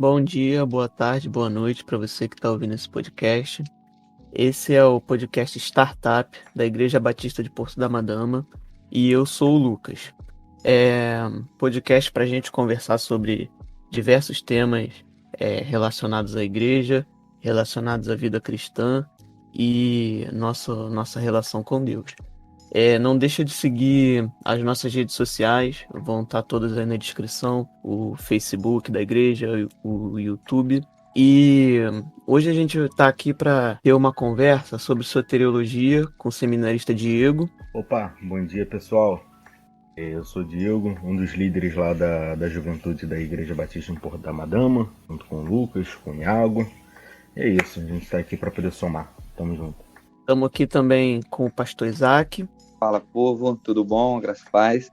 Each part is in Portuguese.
Bom dia, boa tarde, boa noite para você que está ouvindo esse podcast. Esse é o podcast Startup da Igreja Batista de Porto da Madama e eu sou o Lucas. É um podcast para a gente conversar sobre diversos temas relacionados à igreja, relacionados à vida cristã e nossa relação com Deus. Não deixa de seguir as nossas redes sociais, vão estar todas aí na descrição, o Facebook da igreja, o YouTube. E hoje a gente está aqui para ter uma conversa sobre soteriologia com o seminarista Diego. Opa, bom dia pessoal. Eu sou Diego, um dos líderes lá da juventude da Igreja Batista em Porto da Madama, junto com o Lucas, com o Iago. E é isso, a gente está aqui para poder somar. Tamo junto. Estamos aqui também com o pastor Isaac. Fala, povo, tudo bom? Graças a paz.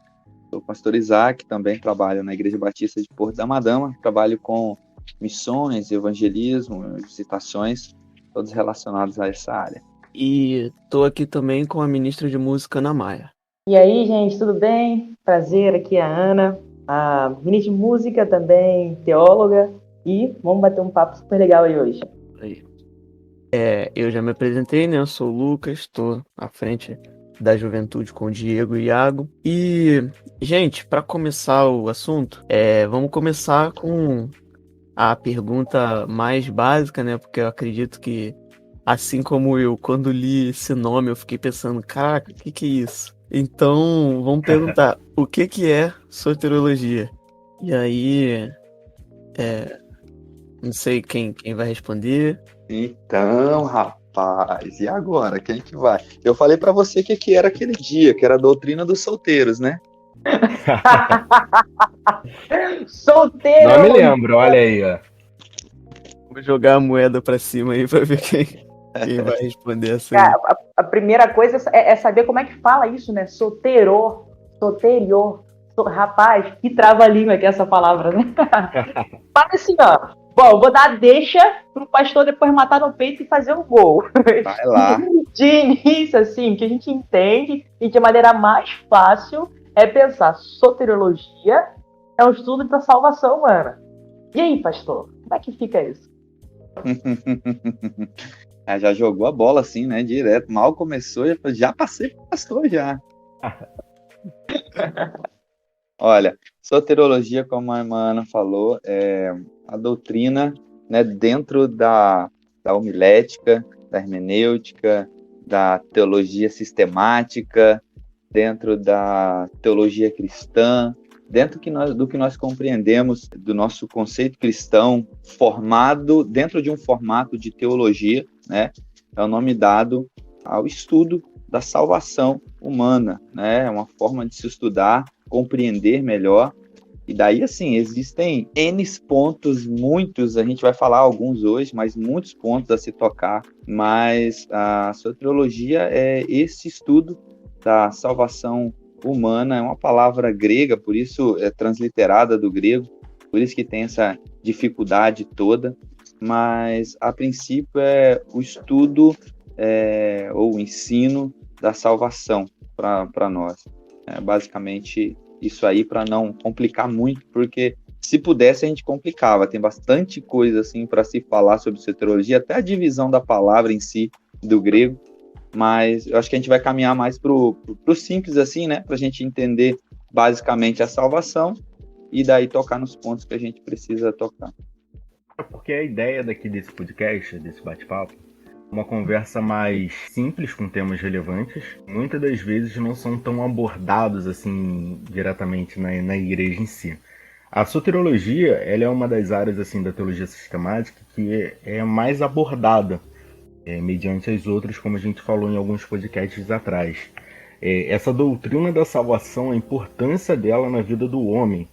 Sou o pastor Isaac, também trabalho na Igreja Batista de Porto da Madama, trabalho com missões, evangelismo, visitações, todos relacionados a essa área. E estou aqui também com a ministra de música, Ana Maia. E aí, gente, tudo bem? Prazer, aqui é a Ana, a ministra de música também, teóloga, e vamos bater um papo super legal aí hoje. Eu já me apresentei, né? Eu sou o Lucas, estou à frente da juventude com o Diego e Iago. E, gente, para começar o assunto, vamos começar com a pergunta mais básica, né? Porque eu acredito que, assim como eu, quando li esse nome, eu fiquei pensando, caraca, o que é isso? Então, vamos perguntar, o que é soteriologia? E aí, não sei quem vai responder. Então, rapaz, e agora? Quem que vai? Eu falei para você que era aquele dia, que era a doutrina dos solteiros, né? Solteiro! Não me lembro, olha aí, ó. Vou jogar a moeda pra cima aí pra ver quem vai responder essa aí. Cara, a primeira coisa é saber como é que fala isso, né? Solteiro, soterior. Rapaz, que trava-língua que é essa palavra, né? Fala assim, ó. Bom, vou dar deixa pro pastor depois matar no peito e fazer o gol. Vai lá. De início, assim, que a gente entende e de maneira mais fácil é pensar soteriologia é um estudo da salvação humana. E aí, pastor, como é que fica isso? Já jogou a bola assim, né? Direto. Mal começou, já passei pro pastor já. Olha, soteriologia, como a irmã Ana falou, é a doutrina, né, dentro da homilética, da hermenêutica, da teologia sistemática, dentro da teologia cristã, dentro do que nós compreendemos do nosso conceito cristão formado dentro de um formato de teologia, né? É o nome dado ao estudo da salvação humana, né? É uma forma de se estudar, compreender melhor. E daí, assim, existem N pontos, muitos, a gente vai falar alguns hoje, mas muitos pontos a se tocar. Mas a soteriologia é esse estudo da salvação humana, é uma palavra grega, por isso é transliterada do grego, por isso que tem essa dificuldade toda. Mas, a princípio, é o estudo ou o ensino da salvação para nós. Basicamente isso aí, para não complicar muito, porque se pudesse a gente complicava, tem bastante coisa assim para se falar sobre soteriologia, até a divisão da palavra em si do grego, mas eu acho que a gente vai caminhar mais pro simples assim, né, para a gente entender basicamente a salvação e daí tocar nos pontos que a gente precisa tocar. Porque a ideia desse podcast, desse bate-papo, uma conversa mais simples com temas relevantes, muitas das vezes não são tão abordados assim diretamente na igreja em si. A soteriologia, ela é uma das áreas assim da teologia sistemática que é mais abordada mediante as outras, como a gente falou em alguns podcasts atrás. Essa doutrina da salvação, a importância dela na vida do homem,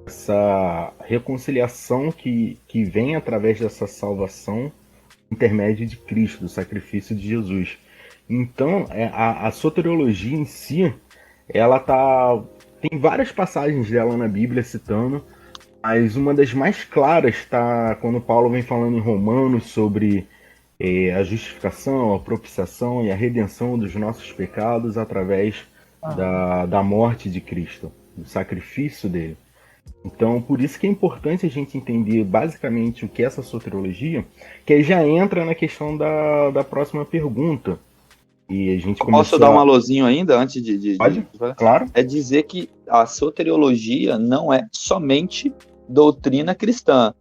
essa reconciliação que vem através dessa salvação intermédio de Cristo, do sacrifício de Jesus. Então, a soteriologia em si, ela tem várias passagens dela na Bíblia citando, mas uma das mais claras está quando Paulo vem falando em Romanos sobre a justificação, a propiciação e a redenção dos nossos pecados através da morte de Cristo, do sacrifício dele. Então, por isso que é importante a gente entender basicamente o que é essa soteriologia, que aí já entra na questão da próxima pergunta. E a gente Posso começou dar um alôzinho ainda, antes Pode? Claro. É dizer que a soteriologia não é somente doutrina cristã,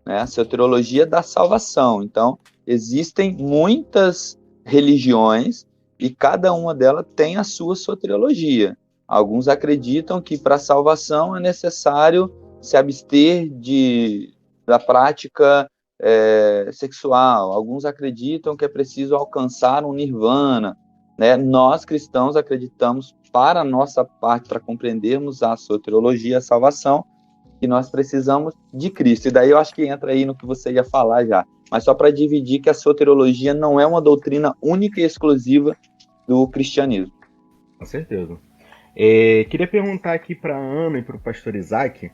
né? A soteriologia da salvação. Então, existem muitas religiões e cada uma delas tem a sua soteriologia. Alguns acreditam que para a salvação é necessário se abster da prática sexual. Alguns acreditam que é preciso alcançar um nirvana, né? Nós cristãos acreditamos, para a nossa parte, para compreendermos a soteriologia, a salvação, que nós precisamos de Cristo. E daí eu acho que entra aí no que você ia falar já. Mas só para dividir que a soteriologia não é uma doutrina única e exclusiva do cristianismo. Com certeza. Queria perguntar aqui para a Ana e para o pastor Isaac,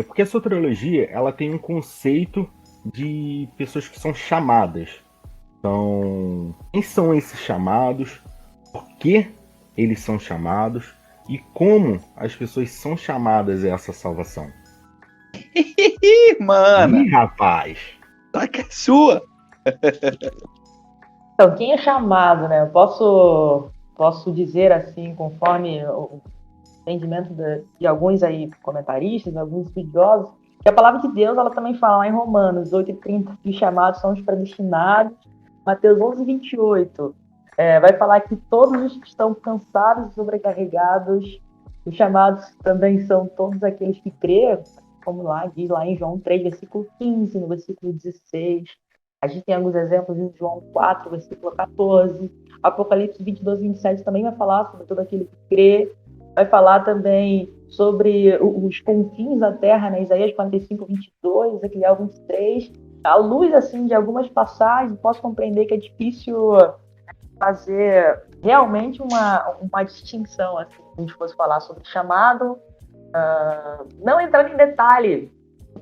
porque a soteriologia ela tem um conceito de pessoas que são chamadas. Então, quem são esses chamados? Por que eles são chamados? E como as pessoas são chamadas a essa salvação? Mano! Ih, rapaz! Tá que é sua! Então, quem é chamado, né? Eu posso dizer assim, conforme o entendimento de alguns aí comentaristas, alguns estudiosos, que a palavra de Deus, ela também fala lá em Romanos 8:30, que os chamados são os predestinados. Mateus 11:28, vai falar que todos os que estão cansados e sobrecarregados, os chamados também são todos aqueles que creem, como lá diz lá em João 3, versículo 15, no versículo 16. A gente tem alguns exemplos em João 4, versículo 14. Apocalipse 22:27 também vai falar sobre todo aquele que crê. Vai falar também sobre os confins da terra, né? Isaías 45:22, Ezequiel 23. À luz, assim, de algumas passagens, posso compreender que é difícil fazer realmente uma distinção, assim, se a gente fosse falar sobre chamado, não entrando em detalhe.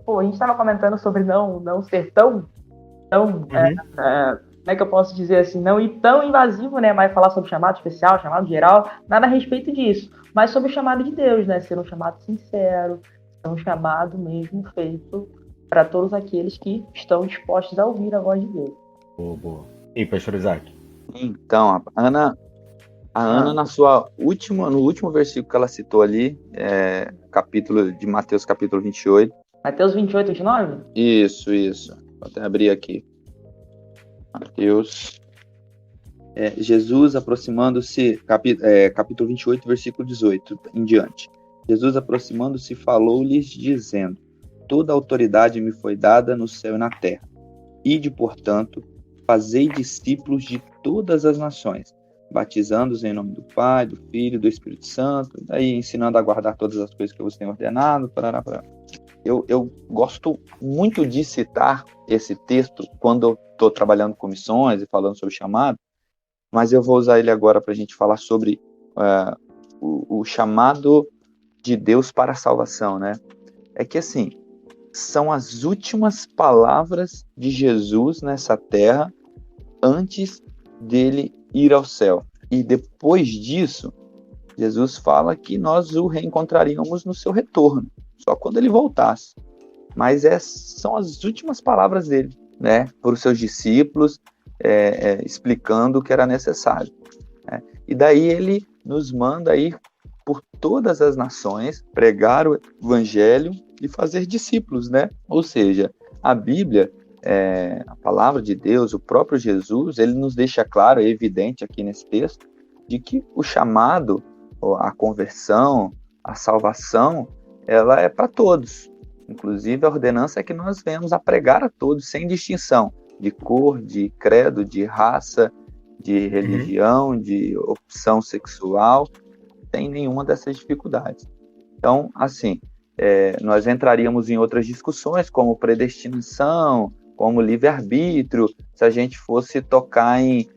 Pô, a gente estava comentando sobre não ser tão como é que eu posso dizer assim, não ir tão invasivo, né, mas falar sobre chamado especial, chamado geral, nada a respeito disso, mas sobre o chamado de Deus, né, ser um chamado sincero, ser um chamado mesmo feito para todos aqueles que estão dispostos a ouvir a voz de Deus. Boa, boa. E pastor Isaac? Então, a Ana no último versículo que ela citou ali, capítulo de Mateus, capítulo 28. Mateus 28:29? Isso. Vou até abrir aqui. Mateus. Jesus aproximando-se, capítulo 28, versículo 18 em diante. Jesus aproximando-se falou-lhes dizendo: toda autoridade me foi dada no céu e na terra. Ide, portanto, fazei discípulos de todas as nações, batizando-os em nome do Pai, do Filho e do Espírito Santo, daí ensinando a guardar todas as coisas que eu vos tenho ordenado. Parará. Eu gosto muito de citar esse texto quando eu estou trabalhando com missões e falando sobre chamado, mas eu vou usar ele agora para a gente falar sobre o chamado de Deus para a salvação, né? É que, assim, são as últimas palavras de Jesus nessa terra antes dele ir ao céu. E depois disso, Jesus fala que nós o reencontraríamos no seu retorno, só quando ele voltasse. Mas são as últimas palavras dele, né, para os seus discípulos, explicando o que era necessário. Né? E daí ele nos manda ir por todas as nações, pregar o evangelho e fazer discípulos, né? Ou seja, a Bíblia, a palavra de Deus, o próprio Jesus, ele nos deixa claro, é evidente aqui nesse texto, de que o chamado, a conversão, a salvação, ela é para todos. Inclusive, a ordenança é que nós venhamos a pregar a todos, sem distinção de cor, de credo, de raça, de religião, de opção sexual, sem nenhuma dessas dificuldades. Então, assim, nós entraríamos em outras discussões, como predestinação, como livre-arbítrio, se a gente fosse tocar em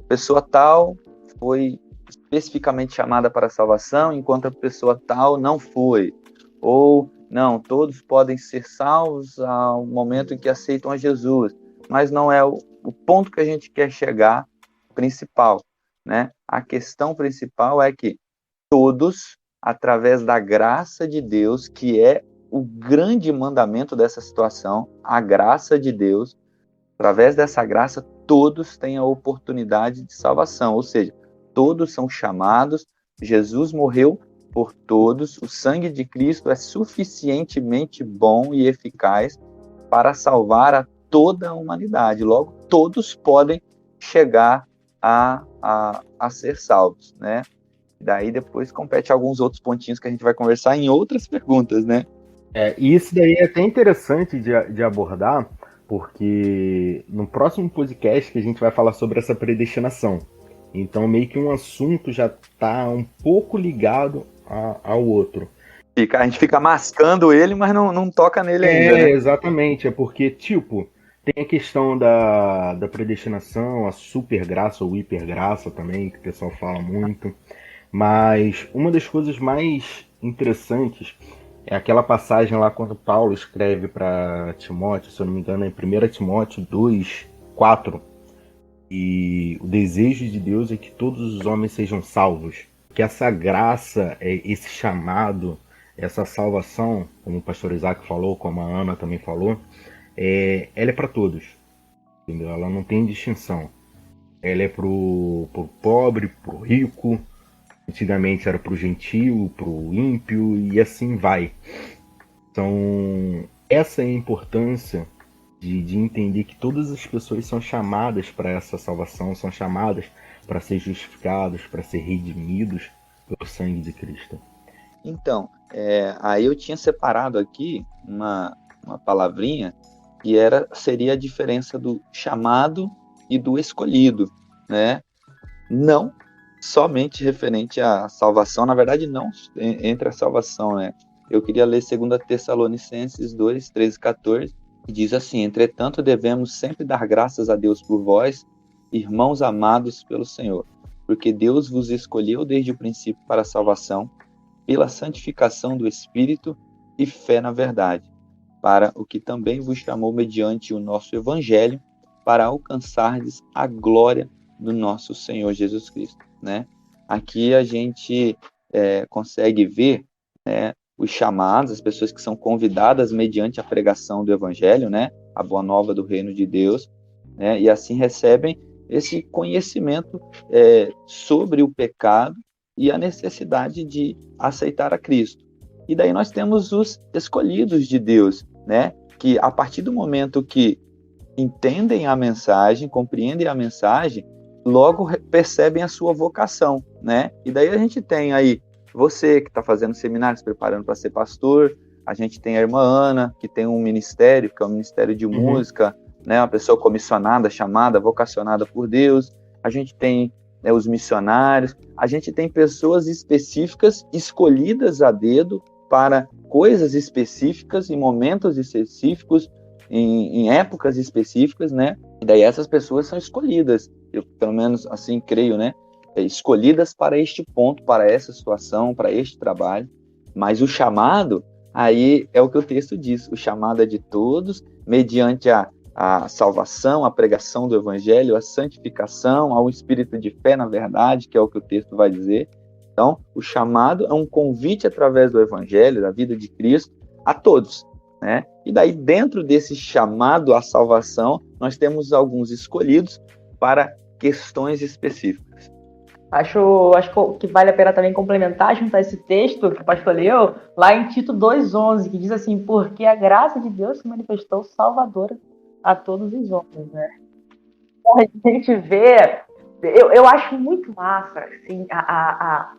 pessoa tal foi especificamente chamada para a salvação, enquanto a pessoa tal não foi. Ou, não, todos podem ser salvos ao momento em que aceitam a Jesus, mas não é o ponto que a gente quer chegar principal, né? A questão principal é que todos através da graça de Deus, que é o grande mandamento dessa situação, a graça de Deus. Através dessa graça, todos têm a oportunidade de salvação, ou seja, todos são chamados. Jesus morreu por todos, o sangue de Cristo é suficientemente bom e eficaz para salvar a toda a humanidade. Logo, todos podem chegar a ser salvos, né? Daí depois compete alguns outros pontinhos que a gente vai conversar em outras perguntas, né? E isso daí é até interessante de abordar, porque no próximo podcast que a gente vai falar sobre essa predestinação. Então meio que um assunto já está um pouco ligado ao outro. A gente fica mascando ele, mas não toca nele ainda, né? Exatamente. É porque, tipo, tem a questão da predestinação, a super graça ou hiper graça também, que o pessoal fala muito. Mas uma das coisas mais interessantes é aquela passagem lá quando Paulo escreve para Timóteo, se eu não me engano, é em 1 Timóteo 2:4. E o desejo de Deus é que todos os homens sejam salvos. Que essa graça, esse chamado, essa salvação, como o pastor Isaac falou, como a Ana também falou, ela é para todos. Entendeu? Ela não tem distinção. Ela é pro pobre, pro rico. Antigamente era pro gentio, pro ímpio e assim vai. Então, essa é a importância de entender que todas as pessoas são chamadas para essa salvação, são chamadas para ser justificados, para ser redimidos pelo sangue de Cristo. Então, aí eu tinha separado aqui uma palavrinha que seria a diferença do chamado e do escolhido, né? Não somente referente à salvação, na verdade não entre a salvação, né? Eu queria ler 2 Tessalonicenses 2, 13 e 14, que diz assim: entretanto devemos sempre dar graças a Deus por vós, irmãos amados pelo Senhor, porque Deus vos escolheu desde o princípio para a salvação, pela santificação do Espírito e fé na verdade, para o que também vos chamou mediante o nosso Evangelho, para alcançardes a glória do nosso Senhor Jesus Cristo, né? Aqui a gente consegue ver, né, os chamados, as pessoas que são convidadas mediante a pregação do Evangelho, né, a boa nova do reino de Deus, né, e assim recebem esse conhecimento sobre o pecado e a necessidade de aceitar a Cristo. E daí nós temos os escolhidos de Deus, né, que a partir do momento que entendem a mensagem, compreendem a mensagem, logo percebem a sua vocação, né? E daí a gente tem aí você que está fazendo seminários, preparando para ser pastor, a gente tem a irmã Ana, que tem um ministério, que é o Ministério de Música, né? Uma pessoa comissionada, chamada, vocacionada por Deus, a gente tem os missionários, a gente tem pessoas específicas, escolhidas a dedo para coisas específicas, em momentos específicos, em épocas específicas, né? E daí essas pessoas são escolhidas, eu pelo menos assim creio, né? Escolhidas para este ponto, para essa situação, para este trabalho. Mas o chamado, aí é o que o texto diz, o chamado é de todos, mediante a salvação, a pregação do Evangelho, a santificação, ao espírito de fé na verdade, que é o que o texto vai dizer. Então, o chamado é um convite através do Evangelho, da vida de Cristo, a todos, né? E daí, dentro desse chamado à salvação, nós temos alguns escolhidos para questões específicas. Acho que vale a pena também complementar, juntar esse texto que o pastor leu, lá em Tito 2,11, que diz assim: porque a graça de Deus se manifestou salvadora a todos os homens, né? Então, a gente vê, eu acho muito massa, assim, a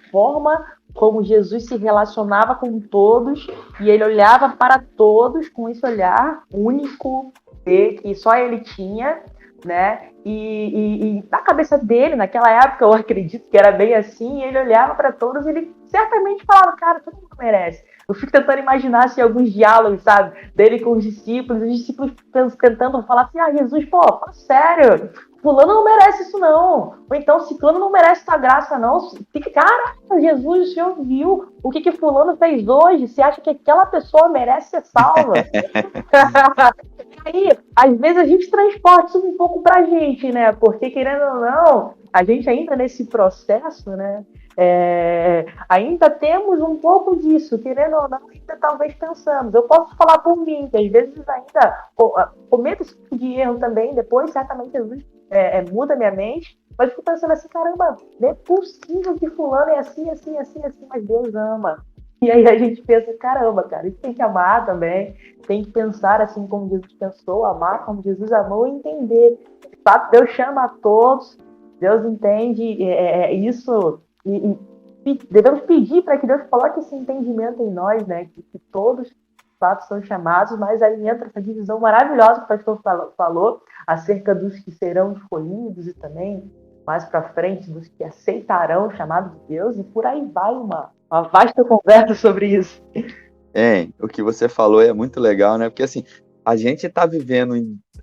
forma como Jesus se relacionava com todos, e ele olhava para todos com esse olhar único que só ele tinha, né? E na cabeça dele, naquela época, eu acredito que era bem assim, ele olhava para todos e ele certamente falava: cara, todo mundo merece. Eu fico tentando imaginar assim, alguns diálogos, sabe, dele com os discípulos tentando falar assim: ah, Jesus, pô, fala sério, fulano não merece isso não, ou então ciclano não merece essa graça não. Cara, Jesus, o Senhor viu o que fulano fez hoje, você acha que aquela pessoa merece ser salva? Aí, às vezes a gente transporta isso um pouco pra gente, né, porque querendo ou não, a gente ainda nesse processo, né, Ainda temos um pouco disso, querendo ou não, ainda talvez pensamos. Eu posso falar por mim, que às vezes ainda cometo esse tipo de erro também, depois certamente Jesus muda minha mente, mas fico pensando assim, caramba, não é possível que fulano é assim, assim, assim, assim, mas Deus ama. E aí a gente pensa, caramba, cara, isso tem que amar também, tem que pensar assim como Jesus pensou, amar como Jesus amou e entender. De fato, Deus chama a todos, Deus entende isso e devemos pedir para que Deus coloque esse entendimento em nós, né? Que todos, de fato, são chamados, mas aí entra essa divisão maravilhosa que o pastor falou acerca dos que serão escolhidos e também mais para frente dos que aceitarão o chamado de Deus, e por aí vai uma vasta conversa sobre isso. O que você falou é muito legal, né? Porque assim, a gente está vivendo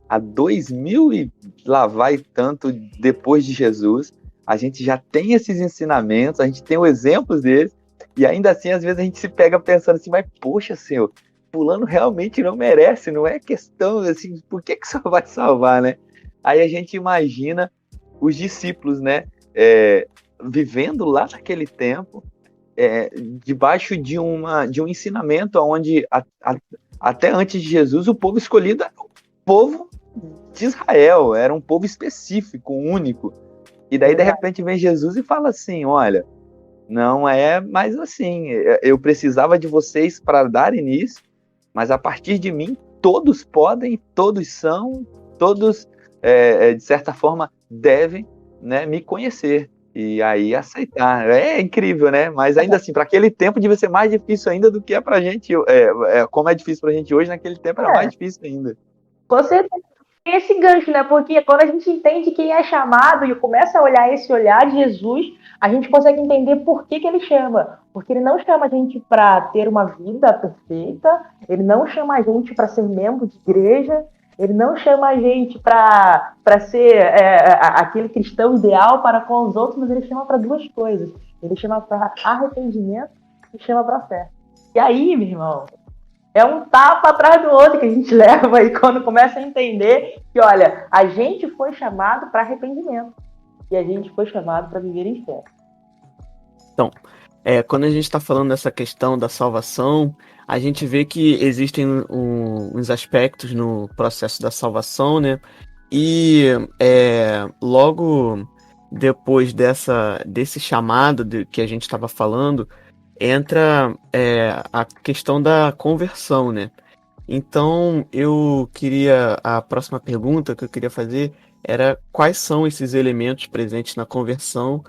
há 2000 e lá vai tanto depois de Jesus, a gente já tem esses ensinamentos, a gente tem os exemplos deles, e ainda assim, às vezes a gente se pega pensando assim, mas poxa, Senhor, fulano realmente não merece, não é questão assim, por que só vai salvar, né? Aí a gente imagina os discípulos, né? Vivendo lá naquele tempo, debaixo de um ensinamento onde até antes de Jesus o povo escolhido era o povo de Israel, era um povo específico, único. E daí de repente vem Jesus e fala assim, olha, não é mais assim, eu precisava de vocês para dar início, mas a partir de mim todos podem, todos são, todos de certa forma devem, né, me conhecer. E aí aceitar. É incrível, né? Mas ainda assim, para aquele tempo devia ser mais difícil ainda do que é pra gente. Como é difícil pra gente hoje, naquele tempo era mais difícil ainda. Com certeza. Tem esse gancho, né? Porque quando a gente entende quem é chamado e começa a olhar esse olhar de Jesus, a gente consegue entender por que ele chama. Porque ele não chama a gente para ter uma vida perfeita, ele não chama a gente para ser membro de igreja, ele não chama a gente para ser aquele cristão ideal para com os outros, mas ele chama para duas coisas. Ele chama para arrependimento e chama para fé. E aí, meu irmão, é um tapa atrás do outro que a gente leva e quando começa a entender que, olha, a gente foi chamado para arrependimento e a gente foi chamado para viver em fé. Então, quando a gente está falando dessa questão da salvação, a gente vê que existem uns aspectos no processo da salvação, né? E logo depois desse chamado que a gente estava falando, entra a questão da conversão, né? Então, a próxima pergunta que eu queria fazer era quais são esses elementos presentes na conversão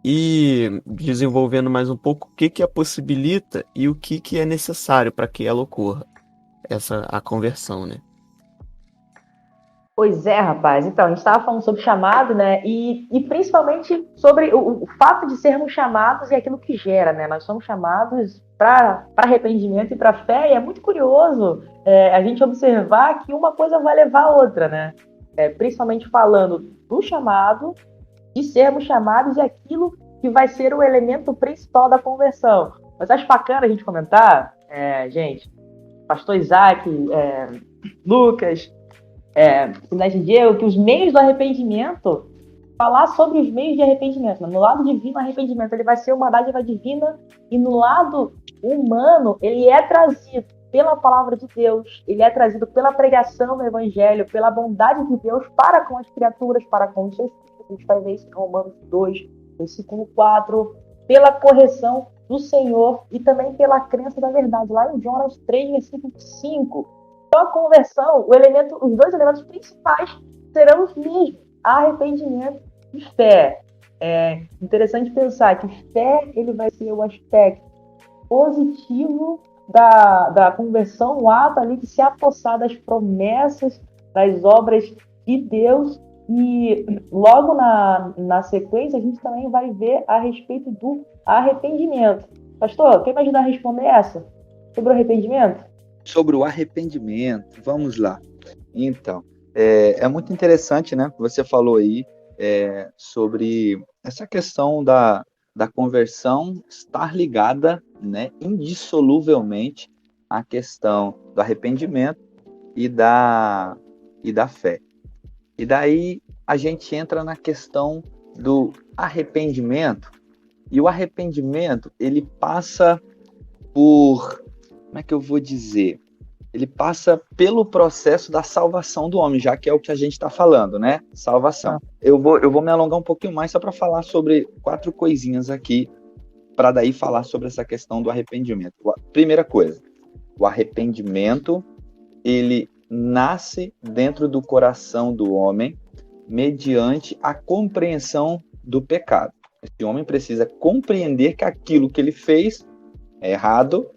e desenvolvendo mais um pouco o que a possibilita e o que é necessário para que ela ocorra, a conversão, né? Pois é, rapaz. Então, a gente estava falando sobre chamado, né? E principalmente sobre o fato de sermos chamados e aquilo que gera, né? Nós somos chamados para arrependimento e para fé, e é muito curioso a gente observar que uma coisa vai levar a outra, né? Principalmente falando do chamado, de sermos chamados e aquilo que vai ser o elemento principal da conversão. Mas acho bacana a gente comentar, gente, pastor Isaac, Lucas, Diego, que os meios do arrependimento, falar sobre os meios de arrependimento. No lado divino, o arrependimento ele vai ser uma dádiva divina, e no lado humano, ele é trazido pela palavra de Deus, ele é trazido pela pregação do evangelho, pela bondade de Deus para com as criaturas, para com os seus filhos. A gente vai ver isso em Romanos 2, versículo 4, pela correção do Senhor e também pela crença da verdade, lá em Jonas 3, versículo 5. Então, a conversão, os dois elementos principais serão os mesmos: arrependimento e fé. É interessante pensar que fé ele vai ser o aspecto positivo da conversão, o ato ali de se apossar das promessas, das obras de Deus. E logo na sequência, a gente também vai ver a respeito do arrependimento. Pastor, quem vai ajudar a responder essa? Sobre o arrependimento? Sobre o arrependimento, vamos lá. Então, é muito interessante, né? Você falou aí sobre essa questão da conversão estar ligada, né, indissoluvelmente à questão do arrependimento e da fé. E daí a gente entra na questão do arrependimento, E o arrependimento, ele passa por, como é que eu vou dizer? Ele passa pelo processo da salvação do homem, já que é o que a gente está falando, né? Salvação. Eu vou me alongar um pouquinho mais só para falar sobre 4 coisinhas aqui, para daí falar sobre essa questão do arrependimento. Primeira coisa, o arrependimento, ele nasce dentro do coração do homem mediante a compreensão do pecado. Esse homem precisa compreender que aquilo que ele fez é errado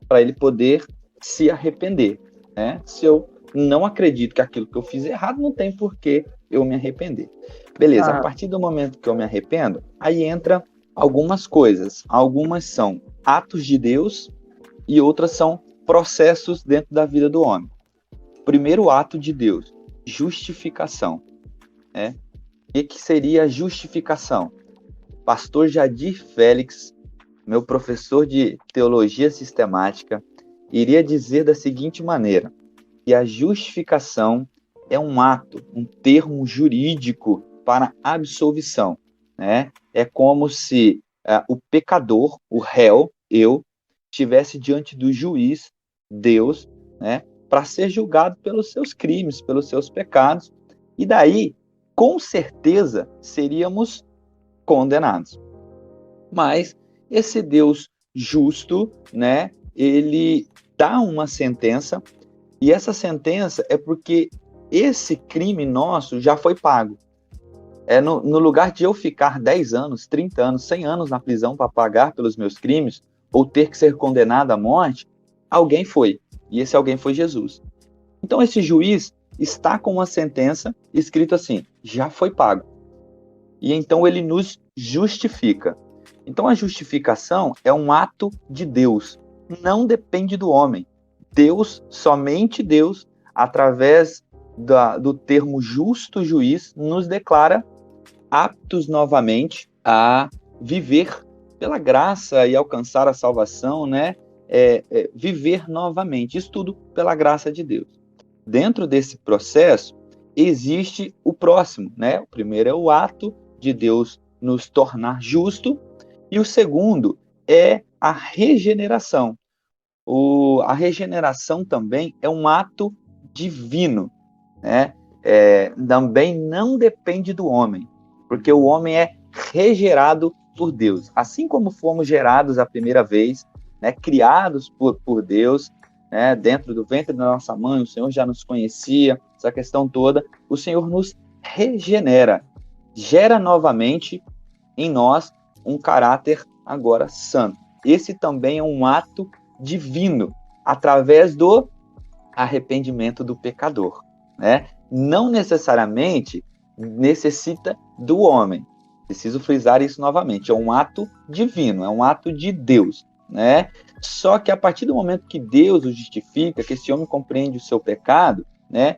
para ele poder se arrepender, né? Se eu não acredito que aquilo que eu fiz é errado, não tem por que eu me arrepender. Beleza, a partir do momento que eu me arrependo, aí entra algumas coisas. Algumas são atos de Deus e outras são processos dentro da vida do homem. Primeiro ato de Deus, justificação, né? O que seria a justificação? Pastor Jadir Félix, meu professor de teologia sistemática, iria dizer da seguinte maneira, que a justificação é um ato, um termo jurídico para absolvição, né? É como se o pecador, o réu, eu, estivesse diante do juiz, Deus, né? Para ser julgado pelos seus crimes, pelos seus pecados, e daí, com certeza, seríamos condenados. Mas esse Deus justo, né? Ele dá uma sentença, e essa sentença é porque esse crime nosso já foi pago. No lugar de eu ficar 10 anos, 30 anos, 100 anos na prisão para pagar pelos meus crimes, ou ter que ser condenado à morte, alguém foi. E esse alguém foi Jesus. Então esse juiz está com uma sentença escrito assim, já foi pago. E então ele nos justifica. Então a justificação é um ato de Deus. Não depende do homem. Deus, somente Deus, através do termo justo juiz, nos declara aptos novamente a viver pela graça e alcançar a salvação, né? Viver novamente. Isso tudo pela graça de Deus. Dentro desse processo, existe o próximo, né? O primeiro é o ato de Deus nos tornar justo, e o segundo é a regeneração. A regeneração também é um ato divino, né? Também não depende do homem, porque o homem é regerado por Deus. Assim como fomos gerados a primeira vez, né, criados por Deus, né, dentro do ventre da nossa mãe, o Senhor já nos conhecia, essa questão toda, o Senhor nos regenera, gera novamente em nós um caráter agora santo. Esse também é um ato divino, através do arrependimento do pecador, né? Não necessariamente necessita do homem. Preciso frisar isso novamente. É um ato divino, é um ato de Deus, né? Só que a partir do momento que Deus o justifica, que esse homem compreende o seu pecado, né?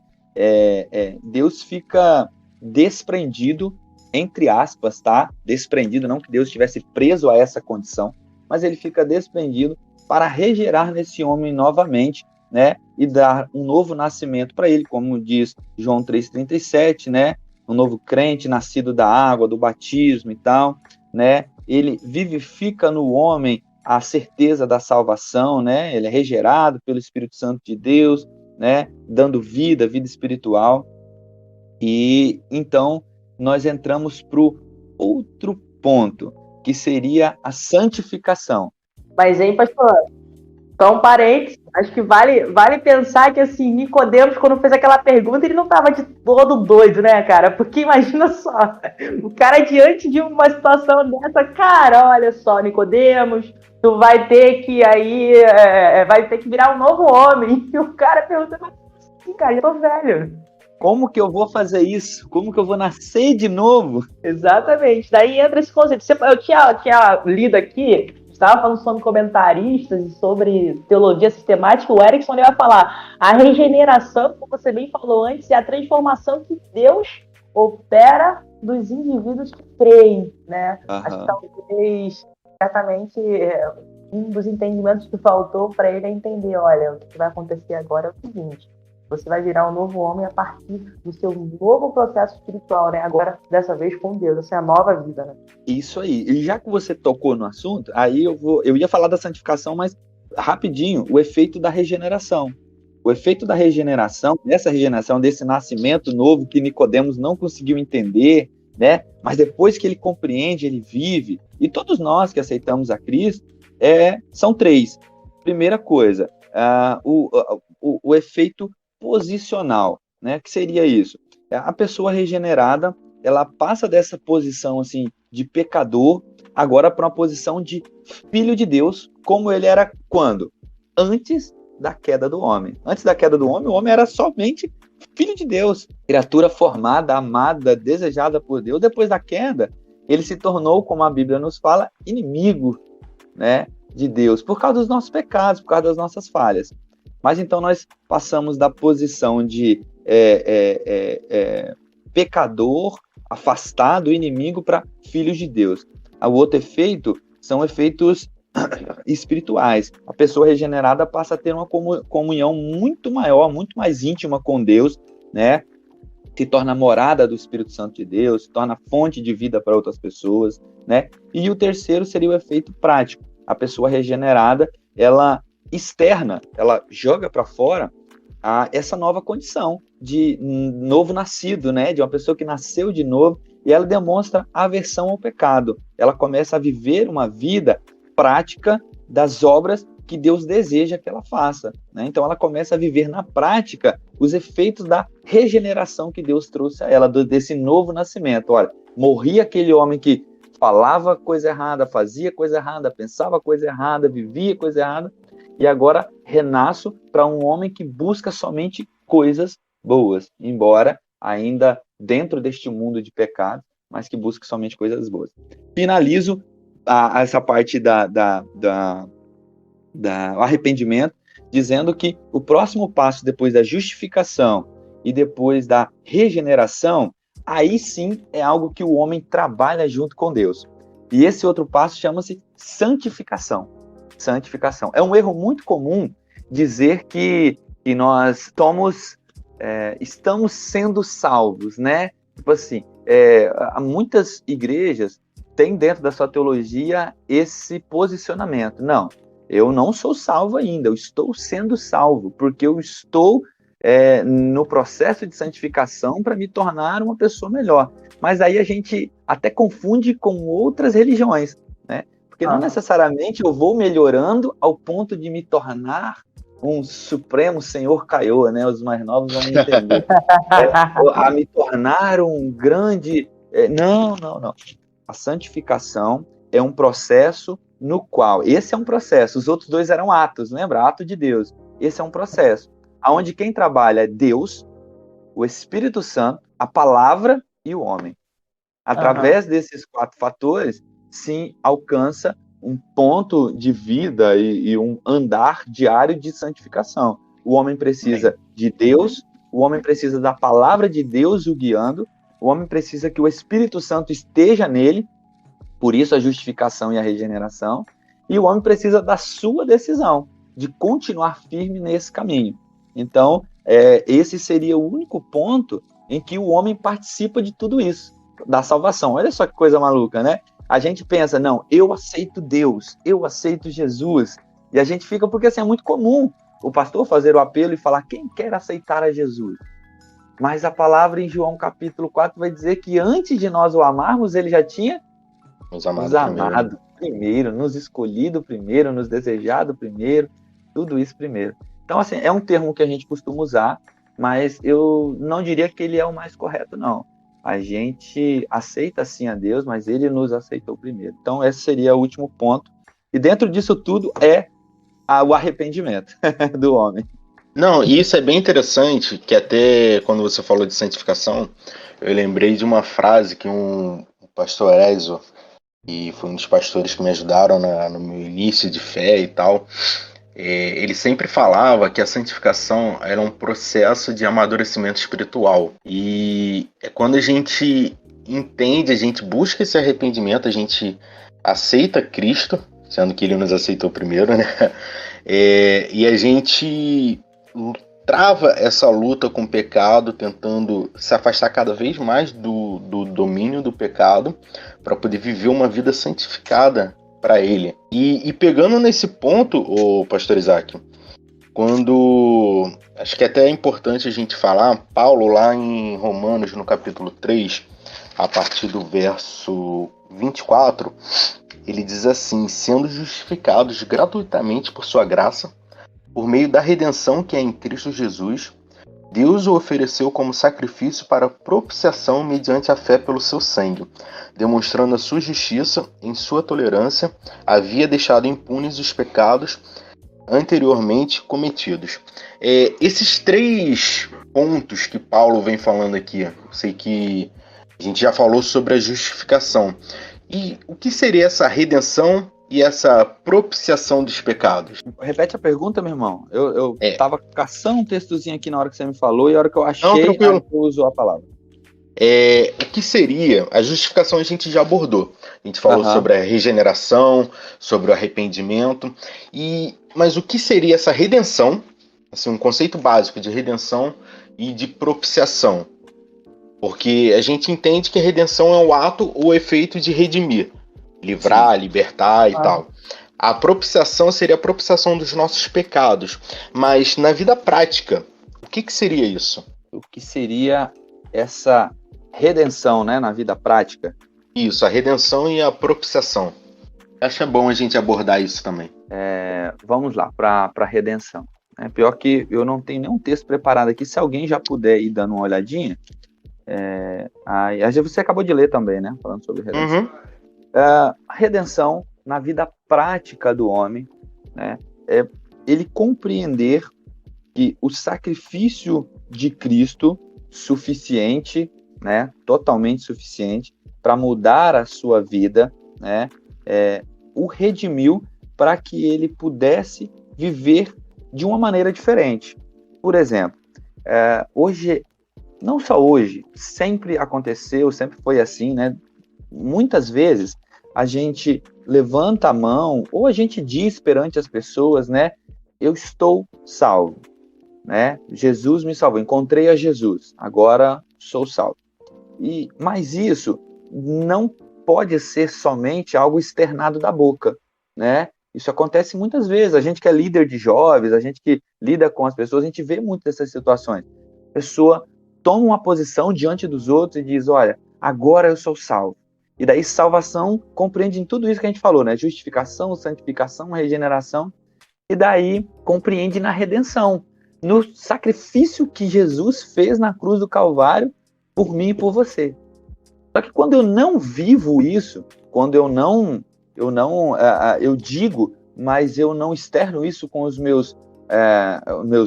Deus fica desprendido, entre aspas, tá? Desprendido, não que Deus estivesse preso a essa condição, mas ele fica desprendido para regerar nesse homem novamente, né? E dar um novo nascimento para ele, como diz João 3,37, né? Um novo crente nascido da água, do batismo e tal, né? Ele vivifica no homem a certeza da salvação, né? Ele é regerado pelo Espírito Santo de Deus, né? Dando vida espiritual. E então nós entramos para o outro ponto, que seria a santificação. Mas, hein, pastor? Então, parênteses, acho que vale pensar que, assim, Nicodemos, quando fez aquela pergunta, ele não estava de todo doido, né, cara? Porque imagina só, o cara diante de uma situação dessa, cara, olha só, Nicodemos, tu vai ter que vai ter que virar um novo homem. E o cara pergunta, mas assim, cara, eu tô velho. Como que eu vou fazer isso? Como que eu vou nascer de novo? Exatamente, daí entra esse conceito. Eu tinha lido aqui, estava falando sobre comentaristas e sobre teologia sistemática, o Erickson vai falar a regeneração, como você bem falou antes, é a transformação que Deus opera dos indivíduos que creem, né? Acho que talvez, certamente, um dos entendimentos que faltou para ele é entender, olha, o que vai acontecer agora é o seguinte, Você vai virar um novo homem a partir do seu novo processo espiritual, né? Agora, dessa vez com Deus, essa é a nova vida, né? Isso aí. E já que você tocou no assunto, aí eu ia falar da santificação, mas rapidinho, o efeito da regeneração. O efeito da regeneração, dessa regeneração, desse nascimento novo que Nicodemos não conseguiu entender, né? Mas depois que ele compreende, ele vive. E todos nós que aceitamos a Cristo, são 3. Primeira coisa, o efeito posicional, né? Que seria isso? A pessoa regenerada, ela passa dessa posição assim de pecador agora para uma posição de filho de Deus, como ele era quando? Antes da queda do homem. Antes da queda do homem, o homem era somente filho de Deus, criatura formada, amada, desejada por Deus. Depois da queda, ele se tornou, como a Bíblia nos fala, inimigo, né, de Deus, por causa dos nossos pecados, por causa das nossas falhas. Mas então nós passamos da posição de pecador, afastado, inimigo, para filhos de Deus. O outro efeito são efeitos espirituais. A pessoa regenerada passa a ter uma comunhão muito maior, muito mais íntima com Deus, né? Se torna morada do Espírito Santo de Deus, se torna fonte de vida para outras pessoas, né? E o terceiro seria o efeito prático. A pessoa regenerada, ela externa, ela joga para fora essa nova condição de novo nascido, né? De uma pessoa que nasceu de novo, e ela demonstra aversão ao pecado. Ela começa a viver uma vida prática das obras que Deus deseja que ela faça, né? Então ela começa a viver na prática os efeitos da regeneração que Deus trouxe a ela, desse novo nascimento. Olha, morria aquele homem que falava coisa errada, fazia coisa errada, pensava coisa errada, vivia coisa errada, e agora renasço para um homem que busca somente coisas boas, embora ainda dentro deste mundo de pecado, mas que busca somente coisas boas. Finalizo essa parte do arrependimento, dizendo que o próximo passo depois da justificação e depois da regeneração, aí sim é algo que o homem trabalha junto com Deus. E esse outro passo chama-se santificação. Santificação. É um erro muito comum dizer que nós estamos sendo salvos, né? Tipo assim, muitas igrejas têm dentro da sua teologia esse posicionamento. Não, eu não sou salvo ainda, eu estou sendo salvo, porque eu estou no processo de santificação para me tornar uma pessoa melhor. Mas aí a gente até confunde com outras religiões, né? Porque não necessariamente eu vou melhorando ao ponto de me tornar um supremo senhor Caiô, né? Os mais novos vão me entender. A me tornar um grande... Não. A santificação é um processo no qual... Esse é um processo. Os outros 2 eram atos, lembra? Ato de Deus. Esse é um processo. Onde quem trabalha é Deus, o Espírito Santo, a palavra e o homem. Através desses 4 fatores, sim, alcança um ponto de vida e um andar diário de santificação. O homem precisa de Deus, o homem precisa da palavra de Deus o guiando, o homem precisa que o Espírito Santo esteja nele, por isso a justificação e a regeneração, e o homem precisa da sua decisão, de continuar firme nesse caminho. Então, esse seria o único ponto em que o homem participa de tudo isso, da salvação. Olha só que coisa maluca, né? A gente pensa, não, eu aceito Deus, eu aceito Jesus, e a gente fica, porque assim, é muito comum o pastor fazer o apelo e falar, quem quer aceitar a Jesus? Mas a palavra em João capítulo 4 vai dizer que antes de nós o amarmos, ele já tinha nos amado primeiro, nos escolhido primeiro, nos desejado primeiro, tudo isso primeiro. Então, assim, é um termo que a gente costuma usar, mas eu não diria que ele é o mais correto, não. A gente aceita sim a Deus, mas ele nos aceitou primeiro. Então, esse seria o último ponto. E dentro disso tudo o arrependimento do homem. Não, e isso é bem interessante, que até quando você falou de santificação, eu lembrei de uma frase que um pastor Ezo, e foi um dos pastores que me ajudaram no meu início de fé e tal, ele sempre falava que a santificação era um processo de amadurecimento espiritual. E é quando a gente entende, a gente busca esse arrependimento, a gente aceita Cristo, sendo que ele nos aceitou primeiro, né? E a gente trava essa luta com o pecado, tentando se afastar cada vez mais do domínio do pecado, para poder viver uma vida santificada para ele. E pegando nesse ponto, o pastor Isaac, quando acho que até é importante a gente falar, Paulo lá em Romanos, no capítulo 3, a partir do verso 24, ele diz assim: sendo justificados gratuitamente por sua graça, por meio da redenção que é em Cristo Jesus, Deus o ofereceu como sacrifício para propiciação mediante a fé pelo seu sangue, demonstrando a sua justiça. Em sua tolerância, havia deixado impunes os pecados anteriormente cometidos. Esses 3 pontos que Paulo vem falando aqui, eu sei que a gente já falou sobre a justificação. E o que seria essa redenção e essa propiciação dos pecados? Repete a pergunta, meu irmão. Eu tava caçando um textozinho aqui na hora que você me falou e a hora que eu achei, Não, tranquilo. eu uso a palavra. O que seria? A justificação a gente já abordou. A gente falou sobre a regeneração, sobre o arrependimento. Mas o que seria essa redenção? Assim, um conceito básico de redenção e de propiciação. Porque a gente entende que a redenção é o ato ou efeito de redimir. Livrar, libertar e tal. A propiciação seria a propiciação dos nossos pecados. Mas na vida prática, o que seria isso? O que seria essa redenção, né, na vida prática? Isso, a redenção e a propiciação. Acho bom a gente abordar isso também. Vamos lá, para a redenção. Pior que eu não tenho nenhum texto preparado aqui. Se alguém já puder ir dando uma olhadinha. Aí você acabou de ler também, né? Falando sobre redenção. A redenção na vida prática do homem, né, é ele compreender que o sacrifício de Cristo suficiente, né, totalmente suficiente para mudar a sua vida, né, o redimiu para que ele pudesse viver de uma maneira diferente. Por exemplo, hoje, não só hoje, sempre aconteceu, sempre foi assim, né? Muitas vezes a gente levanta a mão ou a gente diz perante as pessoas, né? Eu estou salvo, né? Jesus me salvou, encontrei a Jesus, agora sou salvo. Mas isso não pode ser somente algo externado da boca, né? Isso acontece muitas vezes. A gente que é líder de jovens, a gente que lida com as pessoas, a gente vê muitas dessas situações. A pessoa toma uma posição diante dos outros e diz, olha, agora eu sou salvo. E daí salvação compreende em tudo isso que a gente falou, né? Justificação, santificação, regeneração. E daí compreende na redenção, no sacrifício que Jesus fez na cruz do Calvário por mim e por você. Só que quando eu não vivo isso, quando eu digo, mas eu não externo isso com os meus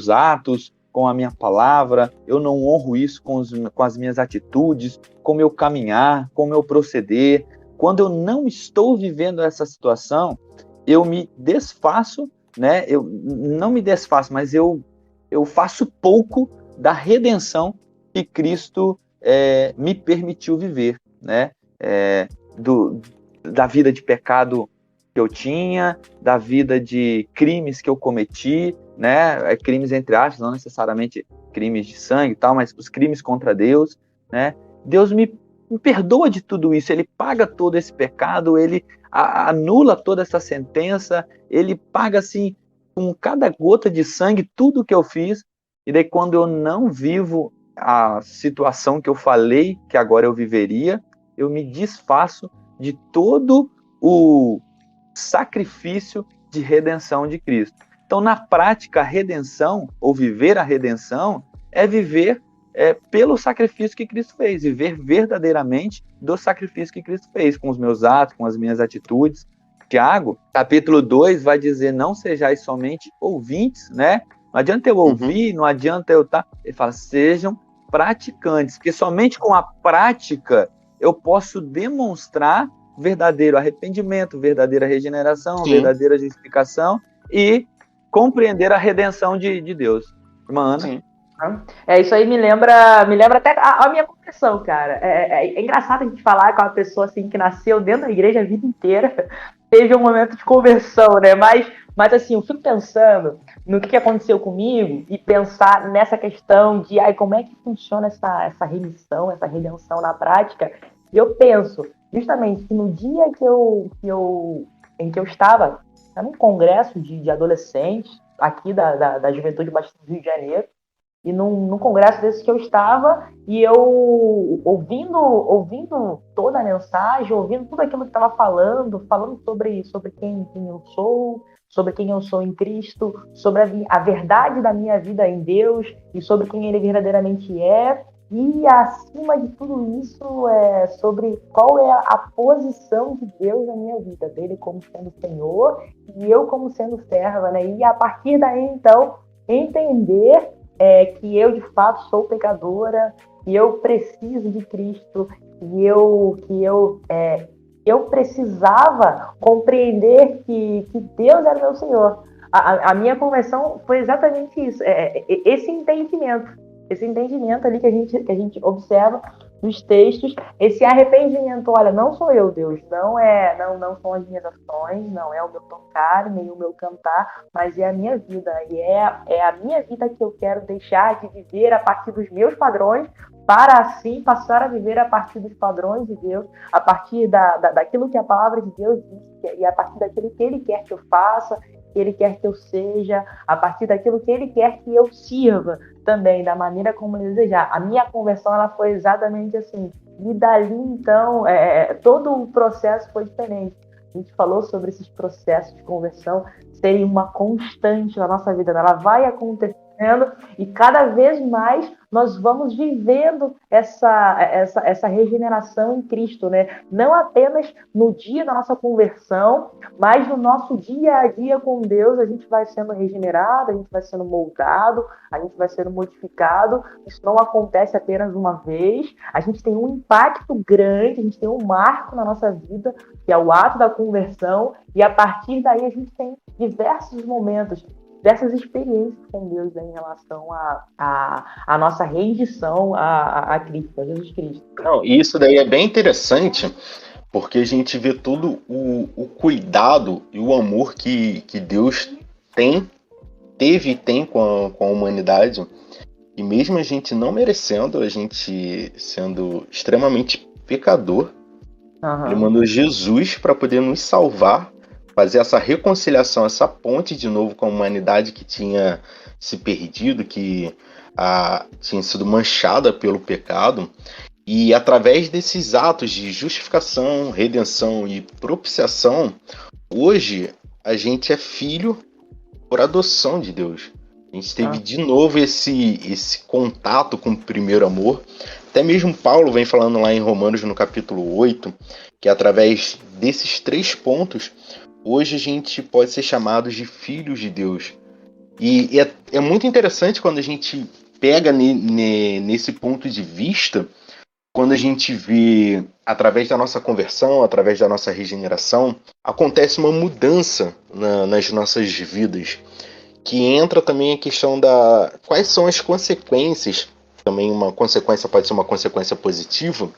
atos, com a minha palavra, eu não honro isso com as minhas atitudes, com o meu caminhar, com o meu proceder. Quando eu não estou vivendo essa situação, eu me desfaço, né? Eu não me desfaço, mas eu faço pouco da redenção que Cristo me permitiu viver, né? Da vida de pecado que eu tinha, da vida de crimes que eu cometi, né? Crimes entre aspas, não necessariamente crimes de sangue e tal, mas os crimes contra Deus, né? Deus me perdoa de tudo isso, ele paga todo esse pecado, ele anula toda essa sentença, ele paga assim, com cada gota de sangue, tudo que eu fiz, e daí quando eu não vivo a situação que eu falei que agora eu viveria, eu me desfaço de todo o sacrifício de redenção de Cristo. Então, na prática, a redenção, ou viver a redenção, é viver pelo sacrifício que Cristo fez, viver verdadeiramente do sacrifício que Cristo fez, com os meus atos, com as minhas atitudes. Tiago, capítulo 2, vai dizer, não sejais somente ouvintes, né? Não adianta eu ouvir, não adianta eu estar... Ele fala, sejam praticantes, porque somente com a prática eu posso demonstrar verdadeiro arrependimento, verdadeira regeneração, verdadeira justificação e compreender a redenção de Deus. Irmã Ana? Sim. Isso aí me lembra até a minha confissão, cara. É engraçado a gente falar com uma pessoa assim que nasceu dentro da igreja a vida inteira, teve um momento de conversão, né? Mas Mas assim, eu fico pensando no que aconteceu comigo e pensar nessa questão de como é que funciona essa remissão, essa redenção na prática. E eu penso justamente que no dia em que eu estava num congresso de adolescentes aqui da Juventude Batista do Rio de Janeiro, e num congresso desse que eu estava, e eu ouvindo toda a mensagem, ouvindo tudo aquilo que estava falando sobre quem eu sou, sobre quem eu sou em Cristo, sobre a verdade da minha vida em Deus e sobre quem Ele verdadeiramente é. E, acima de tudo isso, sobre qual é a posição de Deus na minha vida, dele como sendo Senhor e eu como sendo serva, né? E a partir daí, então, entender que eu, de fato, sou pecadora, que eu preciso de Cristo, que eu precisava compreender que Deus era meu Senhor. A minha conversão foi exatamente isso, esse entendimento ali que a gente observa nos textos, esse arrependimento. Olha, não sou eu, Deus, não são as minhas ações, não é o meu tocar, nem o meu cantar, mas é a minha vida, e é a minha vida que eu quero deixar de viver a partir dos meus padrões, para assim passar a viver a partir dos padrões de Deus, a partir daquilo que a palavra de Deus diz, e a partir daquilo que Ele quer que eu faça, que Ele quer que eu seja, a partir daquilo que Ele quer que eu sirva também, da maneira como Ele desejar. A minha conversão ela foi exatamente assim. E dali, então, todo o processo foi diferente. A gente falou sobre esses processos de conversão serem uma constante na nossa vida. Ela vai acontecendo e cada vez mais nós vamos vivendo essa regeneração em Cristo, né? Não apenas no dia da nossa conversão, mas no nosso dia a dia com Deus, a gente vai sendo regenerado, a gente vai sendo moldado, a gente vai sendo modificado. Isso não acontece apenas uma vez. A gente tem um impacto grande, a gente tem um marco na nossa vida, que é o ato da conversão, e a partir daí a gente tem diversos momentos, dessas experiências com Deus, né, em relação à nossa rendição a Cristo, a Jesus Cristo. Não, e isso daí é bem interessante, porque a gente vê todo o cuidado e o amor que Deus teve e tem com a humanidade, e mesmo a gente não merecendo, a gente sendo extremamente pecador, Ele mandou Jesus para poder nos salvar, fazer essa reconciliação, essa ponte de novo com a humanidade que tinha se perdido, que tinha sido manchada pelo pecado. E através desses atos de justificação, redenção e propiciação, hoje a gente é filho por adoção de Deus. A gente teve de novo esse contato com o primeiro amor. Até mesmo Paulo vem falando lá em Romanos, no capítulo 8, que através desses 3 pontos, hoje a gente pode ser chamados de filhos de Deus. E é muito interessante quando a gente pega nesse ponto de vista, quando a gente vê, através da nossa conversão, através da nossa regeneração, acontece uma mudança nas nossas vidas, que entra também a questão quais são as consequências. Também uma consequência pode ser uma consequência positiva,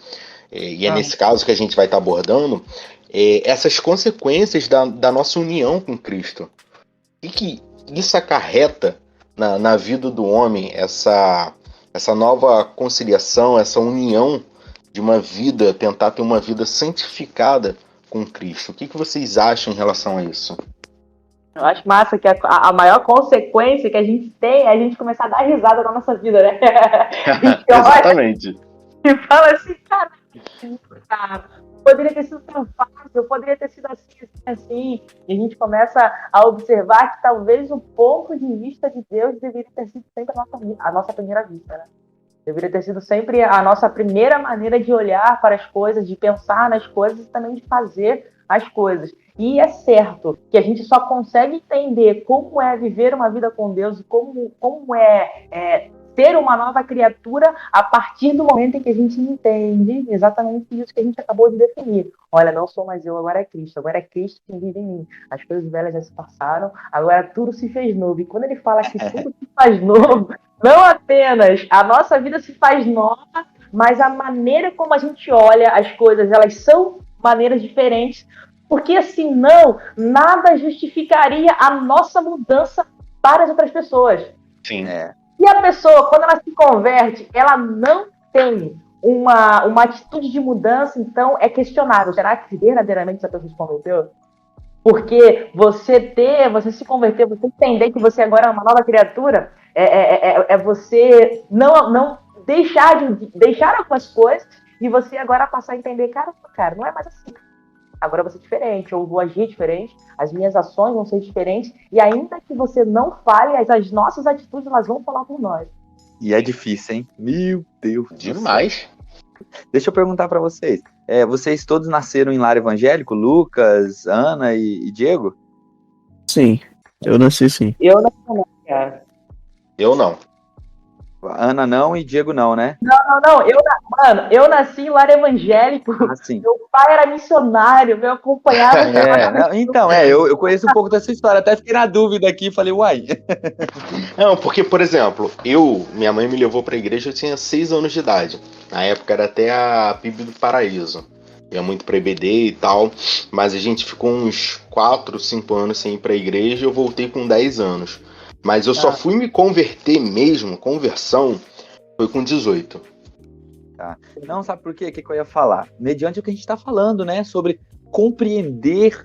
e é nesse caso que a gente vai estar abordando, essas consequências da nossa união com Cristo. O que isso acarreta na vida do homem, essa nova conciliação, essa união de uma vida, tentar ter uma vida santificada com Cristo? O que vocês acham em relação a isso? Eu acho massa que a maior consequência que a gente tem é a gente começar a dar risada na nossa vida, né? Exatamente. E fala assim, cara, poderia ter sido tão fácil, poderia ter sido assim. E a gente começa a observar que talvez o ponto de vista de Deus deveria ter sido sempre a nossa primeira vista, né? Deveria ter sido sempre a nossa primeira maneira de olhar para as coisas, de pensar nas coisas e também de fazer as coisas. E é certo que a gente só consegue entender como é viver uma vida com Deus e como é ser uma nova criatura a partir do momento em que a gente entende exatamente isso que a gente acabou de definir. Olha, não sou mais eu, agora é Cristo que vive em mim. As coisas velhas já se passaram, agora tudo se fez novo. E quando ele fala que tudo se faz novo, não apenas a nossa vida se faz nova, mas a maneira como a gente olha as coisas, elas são maneiras diferentes, Porque assim, não, nada justificaria a nossa mudança para as outras pessoas. Sim. E a pessoa, quando ela se converte, ela não tem uma atitude de mudança, então é questionável. Será que verdadeiramente essa pessoa se converteu? Porque você se converter, você entender que você agora é uma nova criatura, é você não deixar algumas coisas e você agora passar a entender, cara, não é mais assim. Agora eu vou ser diferente, eu vou agir diferente, as minhas ações vão ser diferentes, e ainda que você não fale, as nossas atitudes elas vão falar por nós. E é difícil, hein? Meu Deus. Demais. Deixa eu perguntar pra vocês. Vocês todos nasceram em lar evangélico? Lucas, Ana e Diego? Sim, eu nasci sim. Eu não, cara. Eu não. Ana não e Diego não, né? Não, eu nasci em lar evangélico. Assim. Meu pai era missionário, me acompanhava. Então, eu conheço um pouco dessa história. Até fiquei na dúvida aqui e falei, uai. Não, porque, por exemplo, minha mãe me levou pra igreja, eu tinha 6 anos de idade. Na época era até a PIB do Paraíso. Ia muito pra EBD e tal, mas a gente ficou uns 4, 5 anos sem ir pra igreja e eu voltei com 10 anos. Mas eu só fui me converter mesmo, conversão, foi com 18. Tá. Não, sabe por quê? O que eu ia falar? Mediante o que a gente está falando, né? Sobre compreender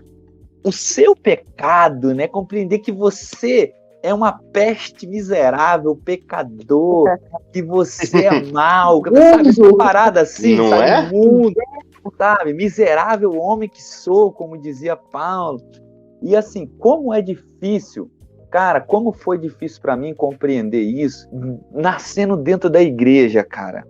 o seu pecado, né? Compreender que você é uma peste miserável, pecador, que você é mau, sabe? Essa parada assim, não sabe? é? Mundo, sabe? Miserável homem que sou, como dizia Paulo. E assim, como é difícil, cara, como foi difícil para mim compreender isso, nascendo dentro da igreja, cara.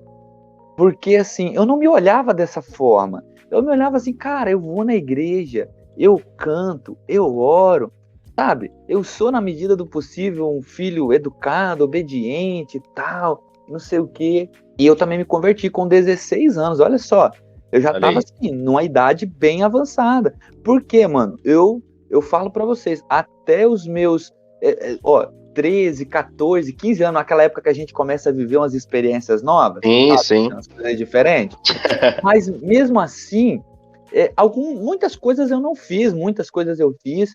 Porque, assim, eu não me olhava dessa forma. Eu me olhava assim, cara, eu vou na igreja, eu canto, eu oro, sabe? Eu sou, na medida do possível, um filho educado, obediente e tal, não sei o quê. E eu também me converti com 16 anos, olha só. Eu já tava, assim, numa idade bem avançada. Por quê, mano? Eu falo pra vocês, até os meus... 13, 14, 15 anos, naquela época que a gente começa a viver umas experiências novas. Sim. Umas coisas diferentes. Mas mesmo assim, muitas coisas eu não fiz, muitas coisas eu fiz,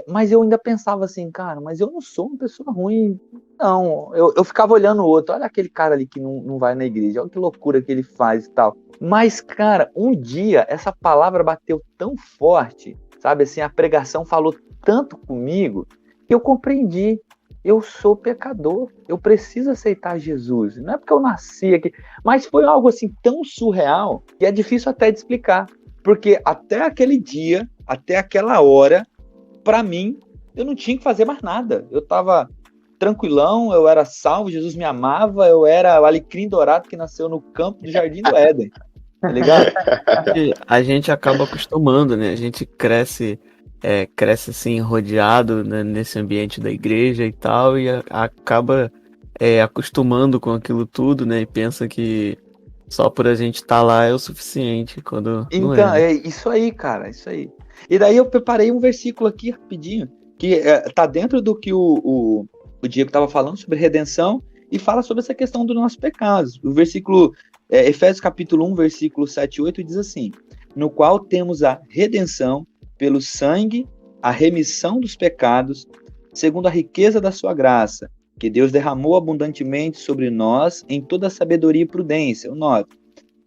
mas eu ainda pensava assim, cara, mas eu não sou uma pessoa ruim, não. Eu ficava olhando o outro, olha aquele cara ali que não vai na igreja, olha que loucura que ele faz e tal. Mas, cara, um dia essa palavra bateu tão forte, sabe, assim, a pregação falou tanto comigo, que eu compreendi. Eu sou pecador, eu preciso aceitar Jesus. Não é porque eu nasci aqui, mas foi algo assim tão surreal que é difícil até de explicar. Porque até aquele dia, até aquela hora, para mim, eu não tinha que fazer mais nada. Eu estava tranquilão, eu era salvo, Jesus me amava, eu era o alecrim dourado que nasceu no campo do Jardim do Éden. Tá ligado? A gente acaba acostumando, né? A gente cresce assim, rodeado, né, nesse ambiente da igreja e tal, e acaba acostumando com aquilo tudo, né, e pensa que só por a gente estar lá é o suficiente, quando então, não é, né? é isso aí, cara, isso aí. E daí eu preparei um versículo aqui rapidinho, que tá dentro do que o Diego estava falando sobre redenção, e fala sobre essa questão dos nossos pecados. O versículo, Efésios capítulo 1, versículo 7 e 8, diz assim: no qual temos a redenção pelo sangue, a remissão dos pecados, segundo a riqueza da sua graça, que Deus derramou abundantemente sobre nós em toda sabedoria e prudência. O 9.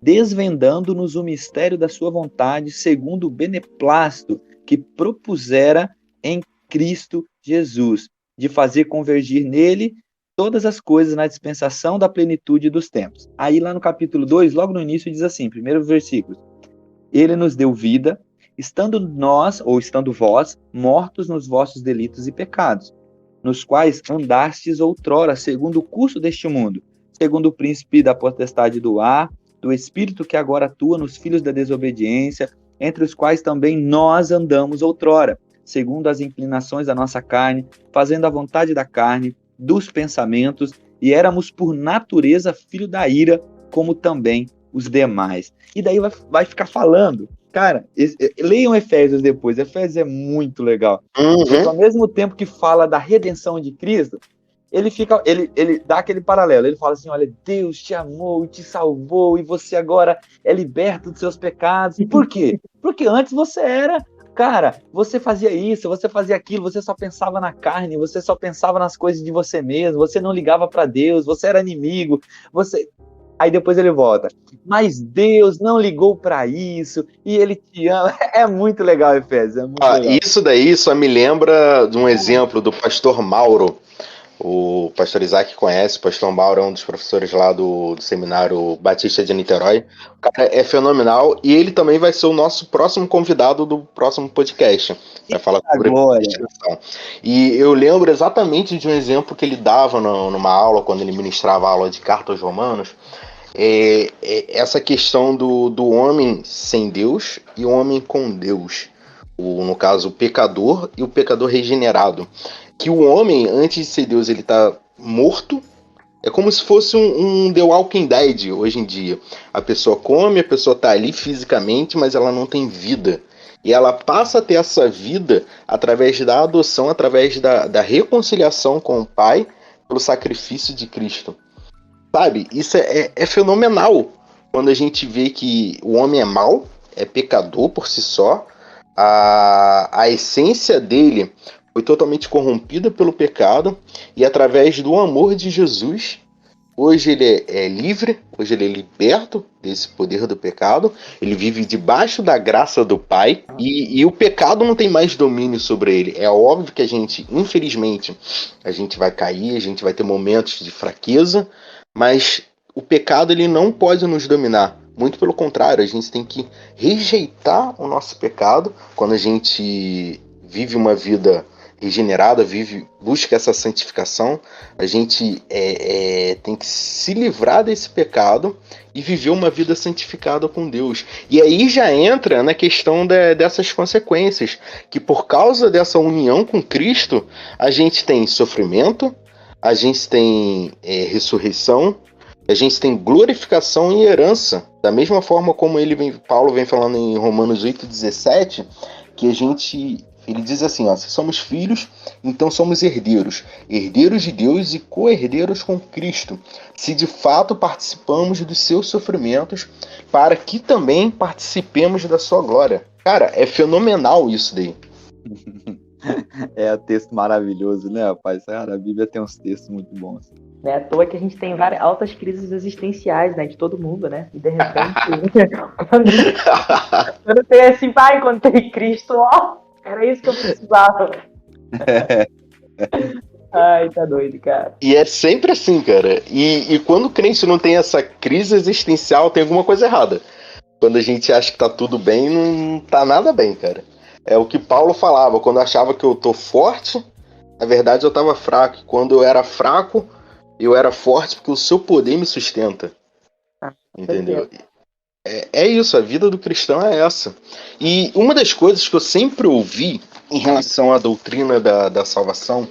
Desvendando-nos o mistério da sua vontade, segundo o beneplácito que propusera em Cristo Jesus, de fazer convergir nele todas as coisas na dispensação da plenitude dos tempos. Aí lá no capítulo 2, logo no início, diz assim, primeiro versículo: ele nos deu vida, estando nós, ou estando vós, mortos nos vossos delitos e pecados, nos quais andastes outrora, segundo o curso deste mundo, segundo o príncipe da potestade do ar, do espírito que agora atua nos filhos da desobediência, entre os quais também nós andamos outrora, segundo as inclinações da nossa carne, fazendo a vontade da carne, dos pensamentos, e éramos por natureza filho da ira, como também os demais. E daí vai ficar falando. Cara, leiam Efésios depois. Efésios é muito legal. Porque ao mesmo tempo que fala da redenção de Cristo, ele dá aquele paralelo. Ele fala assim, olha, Deus te amou e te salvou, e você agora é liberto dos seus pecados. Por quê? Porque antes você era cara, você fazia isso, você fazia aquilo, você só pensava na carne, você só pensava nas coisas de você mesmo, você não ligava para Deus, você era inimigo, você... Aí depois ele volta, mas Deus não ligou para isso, e ele te ama. É muito legal, Efésios, é muito legal. Isso daí só me lembra de um exemplo do pastor Mauro. O pastor Isaac conhece, o pastor Mauro é um dos professores lá do Seminário Batista de Niterói. O cara é fenomenal e ele também vai ser o nosso próximo convidado do próximo podcast. Vai falar sobre predestinação. E eu lembro exatamente de um exemplo que ele dava numa aula, quando ele ministrava a aula de carta aos Romanos. Essa questão do homem sem Deus e o homem com Deus. No caso, o pecador e o pecador regenerado. Que o homem, antes de ser Deus, ele tá morto. É como se fosse um The Walking Dead hoje em dia. A pessoa come, a pessoa tá ali fisicamente, mas ela não tem vida. E ela passa a ter essa vida através da adoção, através da reconciliação com o Pai, pelo sacrifício de Cristo. Sabe? Isso é fenomenal. Quando a gente vê que o homem é mau, é pecador por si só, a essência dele foi totalmente corrompida pelo pecado, e através do amor de Jesus, hoje ele é livre, hoje ele é liberto desse poder do pecado, ele vive debaixo da graça do Pai, e o pecado não tem mais domínio sobre ele. É óbvio que a gente, infelizmente, a gente vai cair, a gente vai ter momentos de fraqueza, mas o pecado ele não pode nos dominar. Muito pelo contrário, a gente tem que rejeitar o nosso pecado quando a gente vive uma vida regenerada, busca essa santificação. A gente tem que se livrar desse pecado e viver uma vida santificada com Deus. E aí já entra na questão dessas consequências, que por causa dessa união com Cristo, a gente tem sofrimento, a gente tem ressurreição, a gente tem glorificação e herança. Da mesma forma como Paulo vem falando em Romanos 8,17, que ele diz assim, se somos filhos, então somos herdeiros, herdeiros de Deus e co-herdeiros com Cristo, se de fato participamos dos seus sofrimentos, para que também participemos da sua glória. Cara, é fenomenal isso daí. É um texto maravilhoso, né, rapaz? Cara, a Bíblia tem uns textos muito bons. Não é à toa que a gente tem várias altas crises existenciais, né? De todo mundo, né? E de repente, quando tem assim, pai, quando tem Cristo, era isso que eu precisava. Ai, tá doido, cara. E é sempre assim, cara. E quando o crente não tem essa crise existencial, tem alguma coisa errada. Quando a gente acha que tá tudo bem, não tá nada bem, cara. É o que Paulo falava, quando eu achava que eu tô forte, na verdade eu tava fraco. Quando eu era fraco, eu era forte porque o seu poder me sustenta. Entendeu? É isso, a vida do cristão é essa. E uma das coisas que eu sempre ouvi em relação à doutrina da salvação,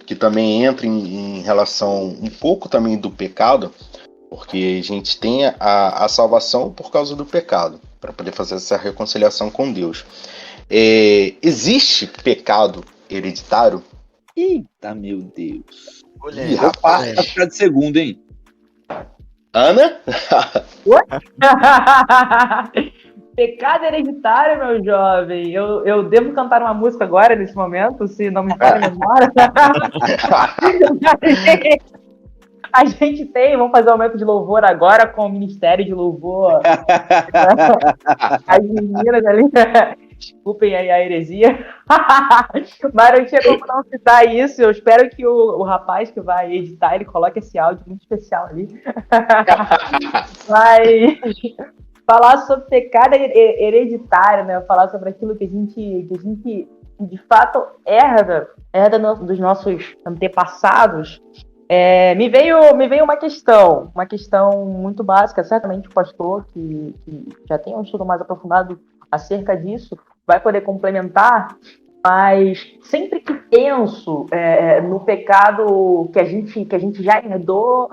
que também entra em relação um pouco também do pecado, porque a gente tem a salvação por causa do pecado, para poder fazer essa reconciliação com Deus. Existe pecado hereditário? Eita, meu Deus. Olha Ih, rapaz, tá ficando de segundo, hein? Ana? Pecado hereditário, meu jovem. Eu devo cantar uma música agora, nesse momento, se não me falha a memória. A gente tem, vamos fazer um momento de louvor agora com o Ministério de Louvor. As meninas ali, desculpem aí a heresia. Mas não tinha como não citar isso. Eu espero que o rapaz que vai editar, ele coloque esse áudio muito especial ali. Mas falar sobre pecado hereditário, né? Falar sobre aquilo que a gente de fato herda dos nossos antepassados. Me veio uma questão muito básica. Certamente o pastor que já tem um estudo mais aprofundado acerca disso vai poder complementar, mas sempre que penso no pecado que a gente já herdou,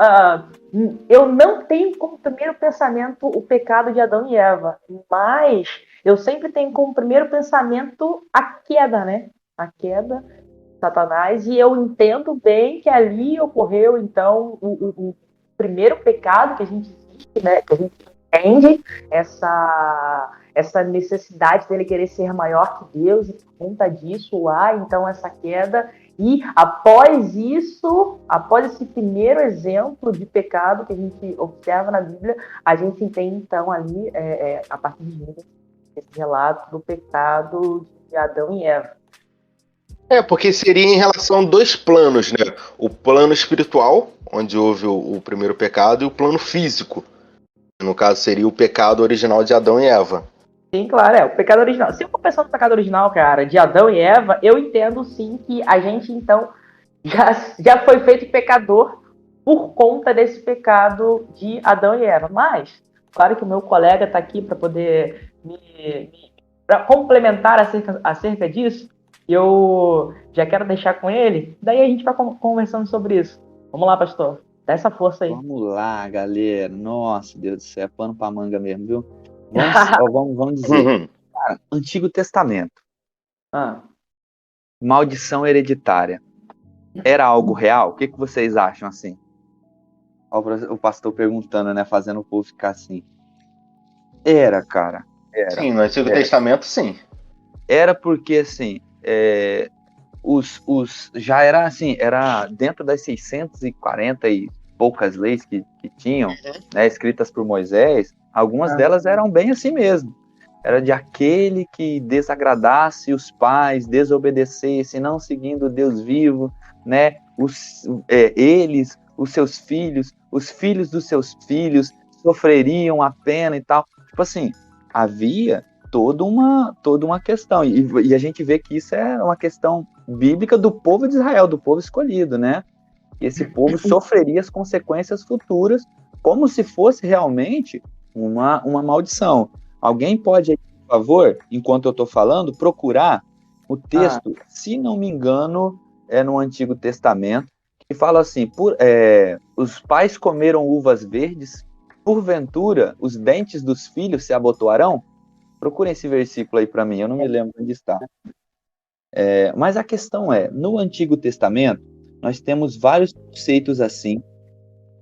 eu não tenho como primeiro pensamento o pecado de Adão e Eva, mas eu sempre tenho como primeiro pensamento a queda, né? A queda de Satanás, e eu entendo bem que ali ocorreu, então, o primeiro pecado que a gente existe, né? Que a gente entende essa necessidade dele querer ser maior que Deus, e por conta disso há então essa queda, e após isso, após esse primeiro exemplo de pecado que a gente observa na Bíblia, a gente entende então ali, a partir de Gênesis, esse relato do pecado de Adão e Eva. Porque seria em relação a dois planos, né? O plano espiritual, onde houve o primeiro pecado, e o plano físico. No caso, seria o pecado original de Adão e Eva. Sim, claro, o pecado original. Se eu for pensar no pecado original, cara, de Adão e Eva, eu entendo sim que a gente, então, já foi feito pecador por conta desse pecado de Adão e Eva. Mas, claro que o meu colega está aqui para poder pra complementar acerca disso. Eu já quero deixar com ele, daí a gente vai conversando sobre isso. Vamos lá, pastor. Dá essa força aí. Vamos lá, galera. Nossa, Deus do céu, é pano pra manga mesmo, viu? Vamos dizer. Cara, Antigo Testamento. Maldição hereditária. Era algo real? O que vocês acham assim? O pastor perguntando, né? Fazendo o povo ficar assim. Era, cara. Era. Sim, no Antigo Testamento, sim. Era porque, assim, já era assim, era dentro das 640 e poucas leis que tinham, né, escritas por Moisés, algumas delas eram bem assim mesmo. Era de aquele que desagradasse os pais, desobedecesse, não seguindo o Deus vivo, né, eles, os seus filhos, os filhos dos seus filhos sofreriam a pena e tal. Tipo assim, havia toda uma questão, e a gente vê que isso é uma questão bíblica do povo de Israel, do povo escolhido, né? E esse povo sofreria as consequências futuras como se fosse realmente uma maldição. Alguém pode, por favor, enquanto eu estou falando, procurar o texto, se não me engano, é no Antigo Testamento, que fala assim, os pais comeram uvas verdes, porventura os dentes dos filhos se abotoarão? Procurem esse versículo aí para mim, eu não me lembro onde está. Mas a questão no Antigo Testamento, nós temos vários conceitos assim.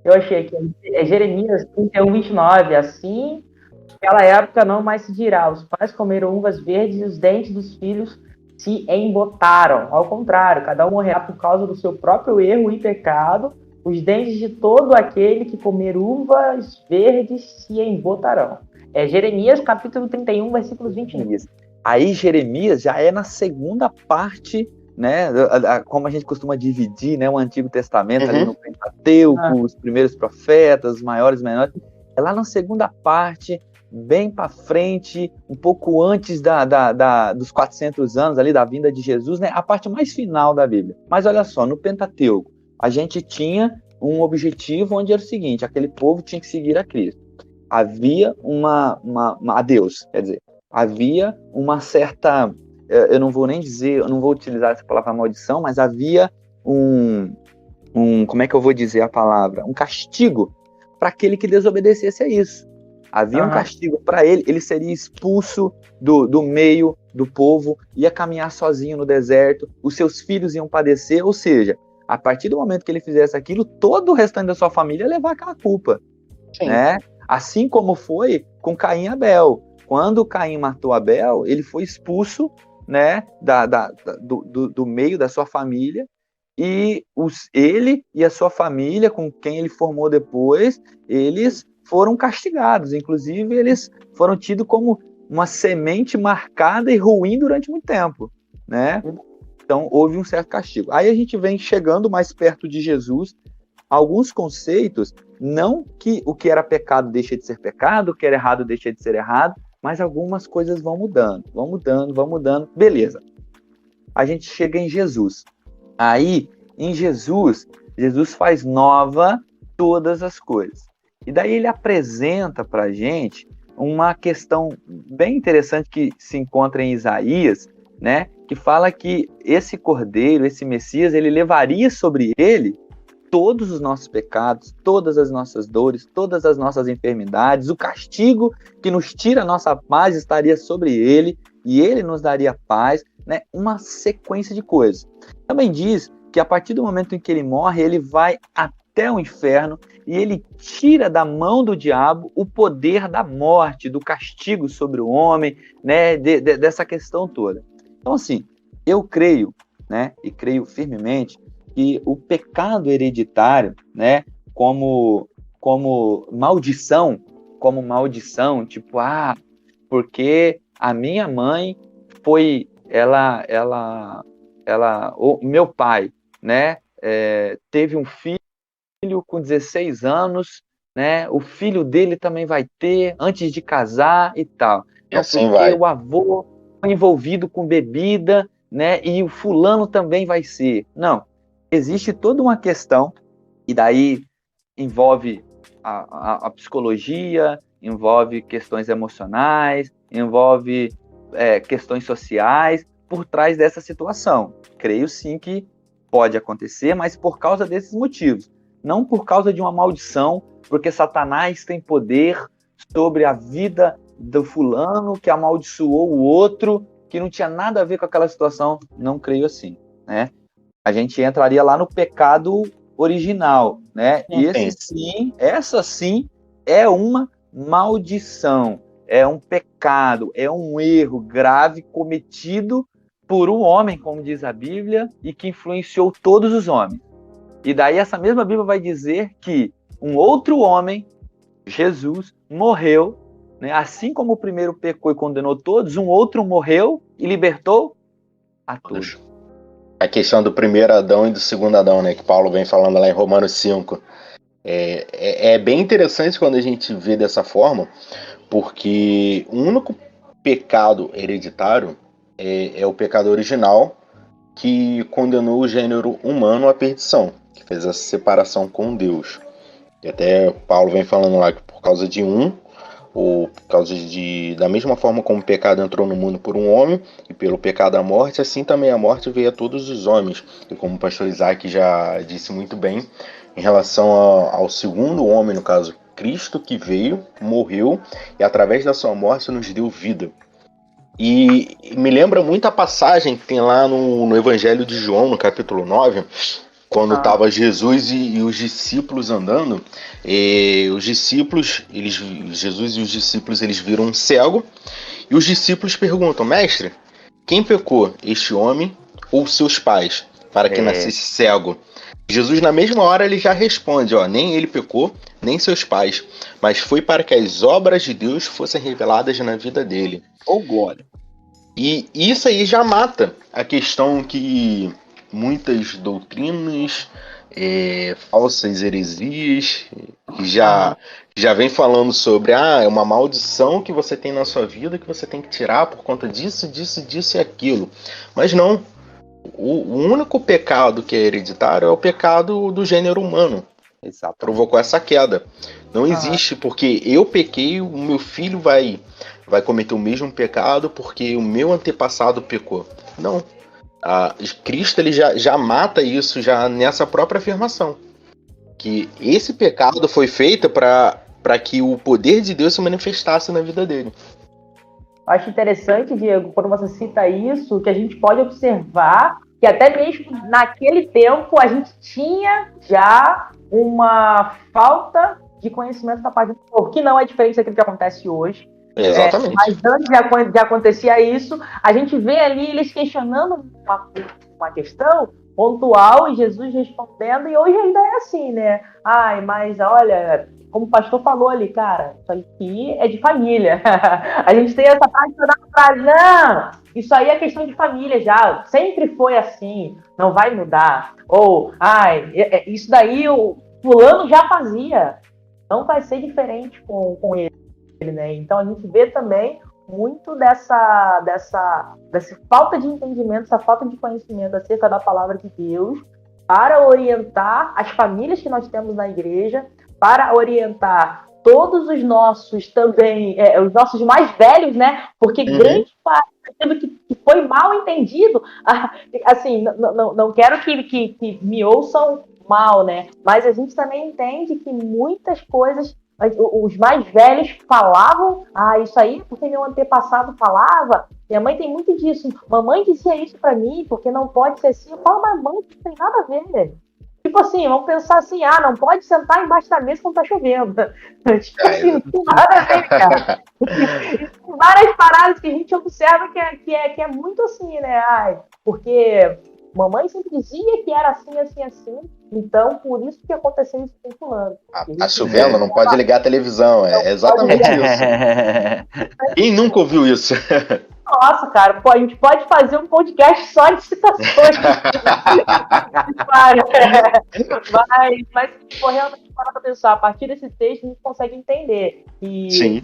Eu achei que é Jeremias 31, 29, assim, naquela época não mais se dirá, os pais comeram uvas verdes e os dentes dos filhos se embotaram. Ao contrário, cada um morrerá por causa do seu próprio erro e pecado, os dentes de todo aquele que comer uvas verdes se embotarão. Jeremias, capítulo 31, versículos 21. Aí Jeremias já é na segunda parte, né? Como a gente costuma dividir, né? O Antigo Testamento ali no Pentateuco, os primeiros profetas, os maiores, menores. É lá na segunda parte, bem para frente, um pouco antes dos 400 anos ali da vinda de Jesus, né? A parte mais final da Bíblia. Mas olha só, no Pentateuco, a gente tinha um objetivo onde era o seguinte: aquele povo tinha que seguir a Cristo. Havia a Deus, quer dizer, havia uma certa, eu não vou nem dizer, eu não vou utilizar essa palavra maldição, mas havia como é que eu vou dizer a palavra? Um castigo para aquele que desobedecesse a isso. Havia um castigo para ele seria expulso do meio do povo, ia caminhar sozinho no deserto, os seus filhos iam padecer, ou seja, a partir do momento que ele fizesse aquilo, todo o restante da sua família ia levar aquela culpa. Sim. Né? Assim como foi com Caim e Abel. Quando Caim matou Abel, ele foi expulso, né, do meio da sua família, e ele e a sua família, com quem ele formou depois, eles foram castigados. Inclusive, eles foram tidos como uma semente marcada e ruim durante muito tempo, né? Então, houve um certo castigo. Aí a gente vem chegando mais perto de Jesus. Alguns conceitos, não que o que era pecado deixa de ser pecado, o que era errado deixa de ser errado, mas algumas coisas vão mudando. Beleza. A gente chega em Jesus. Aí, em Jesus faz nova todas as coisas. E daí ele apresenta para a gente uma questão bem interessante que se encontra em Isaías, né? Que fala que esse Cordeiro, esse Messias, ele levaria sobre ele todos os nossos pecados, todas as nossas dores, todas as nossas enfermidades, o castigo que nos tira a nossa paz estaria sobre ele, e ele nos daria paz, né? Uma sequência de coisas. Também diz que a partir do momento em que ele morre, ele vai até o inferno e ele tira da mão do diabo o poder da morte, do castigo sobre o homem, né, dessa questão toda. Então, assim, eu creio, né, e creio firmemente que o pecado hereditário, né, como maldição, tipo, porque a minha mãe foi, o meu pai, né, teve um filho com 16 anos, né, o filho dele também vai ter antes de casar e tal. E Então, assim porque vai. o avô foi envolvido com bebida, né, e o fulano também vai ser. Não, existe toda uma questão, e daí envolve a psicologia, envolve questões emocionais, envolve questões sociais por trás dessa situação. Creio sim que pode acontecer, mas por causa desses motivos. Não por causa de uma maldição, porque Satanás tem poder sobre a vida do fulano que amaldiçoou o outro, que não tinha nada a ver com aquela situação. Não creio assim, né? A gente entraria lá no pecado original, né? E essa sim é uma maldição, é um pecado, é um erro grave cometido por um homem, como diz a Bíblia, e que influenciou todos os homens. E daí essa mesma Bíblia vai dizer que um outro homem, Jesus, morreu, né? Assim como o primeiro pecou e condenou todos, um outro morreu e libertou a todos. A questão do primeiro Adão e do segundo Adão, né, que Paulo vem falando lá em Romanos 5. É bem interessante quando a gente vê dessa forma, porque o único pecado hereditário é o pecado original que condenou o gênero humano à perdição, que fez essa separação com Deus. E até Paulo vem falando lá que por causa de ou por causa da mesma forma como o pecado entrou no mundo por um homem, e pelo pecado a morte, assim também a morte veio a todos os homens. E como o pastor Isaac já disse muito bem, em relação ao segundo homem, no caso, Cristo, que veio, morreu, e através da sua morte nos deu vida. E me lembra muito a passagem que tem lá no Evangelho de João, no capítulo 9, quando estava Jesus e os discípulos andando. Jesus e os discípulos, eles viram um cego, e os discípulos perguntam: mestre, quem pecou, este homem ou seus pais, para que nascesse cego? Jesus, na mesma hora, ele já responde: nem ele pecou, nem seus pais, mas foi para que as obras de Deus fossem reveladas na vida dele. Ou glória. E isso aí já mata a questão que muitas doutrinas, falsas heresias, já vem falando sobre é uma maldição que você tem na sua vida, que você tem que tirar por conta disso, disso, disso e aquilo. Mas não. O único pecado que é hereditário é o pecado do gênero humano. Exato. Provocou essa queda. Não existe porque eu pequei, o meu filho vai cometer o mesmo pecado porque o meu antepassado pecou. Não. Cristo ele já mata isso já nessa própria afirmação. Que esse pecado foi feito para que o poder de Deus se manifestasse na vida dele. Acho interessante, Diego, quando você cita isso, que a gente pode observar que até mesmo naquele tempo a gente tinha já uma falta de conhecimento da parte do povo, que não é diferente daquilo que acontece hoje. Exatamente. Mas antes de acontecer isso, a gente vê ali eles questionando uma questão pontual e Jesus respondendo, e hoje ainda é assim, né? Mas olha, como o pastor falou ali, cara, isso aqui é de família. A gente tem essa parte da frase, não, isso aí é questão de família já, sempre foi assim, não vai mudar. Ou, isso daí o fulano já fazia, não vai ser diferente com ele, né? Então a gente vê também muito dessa falta de entendimento, essa falta de conhecimento acerca da palavra de Deus para orientar as famílias que nós temos na igreja, para orientar todos os nossos também, os nossos mais velhos, né? Porque grande parte daquilo que foi mal entendido, assim, não quero que me ouçam mal, né? Mas a gente também entende que muitas coisas os mais velhos falavam, isso aí porque meu antepassado falava, minha mãe tem muito disso, mamãe dizia isso pra mim, porque não pode ser assim. Eu falo, mas mãe, não tem nada a ver, Tipo assim, vamos pensar assim, não pode sentar embaixo da mesa quando tá chovendo. Tipo assim, não tem nada a ver, cara. Tem várias paradas que a gente observa que é muito assim, né? Porque mamãe sempre dizia que era assim, assim, assim. Então, por isso que aconteceu isso com fulano. Tá chovendo, não pode ligar a televisão. É exatamente isso. Quem nunca ouviu isso? Nossa, cara, a gente pode fazer um podcast só de citações. mas se for realmente parar pra pensar, a partir desse texto a gente consegue entender que Sim.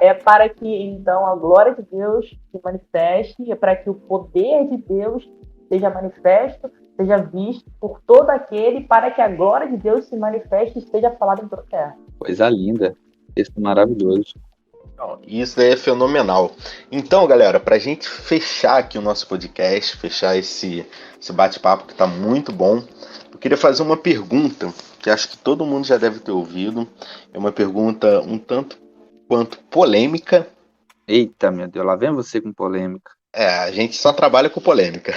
é para que, então, a glória de Deus se manifeste, é para que o poder de Deus seja manifesto, seja visto por todo aquele, para que a glória de Deus se manifeste e seja falada em toda a terra. Coisa linda. Texto maravilhoso. Isso daí é fenomenal. Então, galera, pra gente fechar aqui o nosso podcast, fechar esse bate-papo que tá muito bom, eu queria fazer uma pergunta que acho que todo mundo já deve ter ouvido. É uma pergunta um tanto quanto polêmica. Eita, meu Deus, lá vem você com polêmica. A gente só trabalha com polêmica.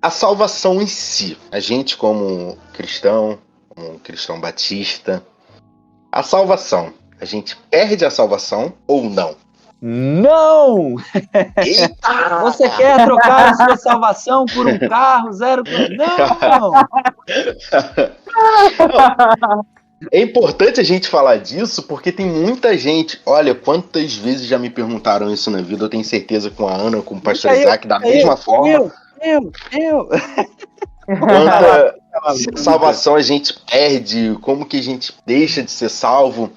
A salvação em si. A gente como cristão batista, a salvação, a gente perde a salvação ou não? Não! Eita! Você quer trocar a sua salvação por um carro zero? Não! É importante a gente falar disso porque tem muita gente. Olha, quantas vezes já me perguntaram isso na vida. Eu tenho certeza com a Ana, com o pastor Isaac, da mesma forma. Quanta salvação a gente perde, como que a gente deixa de ser salvo.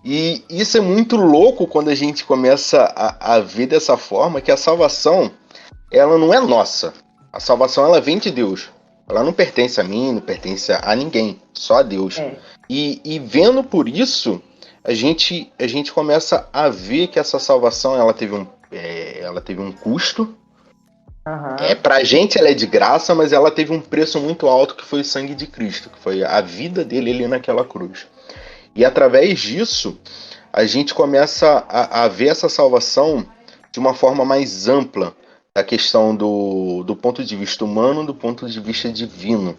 E isso é muito louco quando a gente começa a ver dessa forma, que a salvação, ela não é nossa. A salvação, ela vem de Deus. Ela não pertence a mim, não pertence a ninguém, só a Deus. E vendo por isso, a gente começa a ver que essa salvação, ela teve um custo. Pra gente ela é de graça, mas ela teve um preço muito alto, que foi o sangue de Cristo, que foi a vida dele ali naquela cruz. E através disso, a gente começa a ver essa salvação de uma forma mais ampla, da questão do ponto de vista humano, do ponto de vista divino.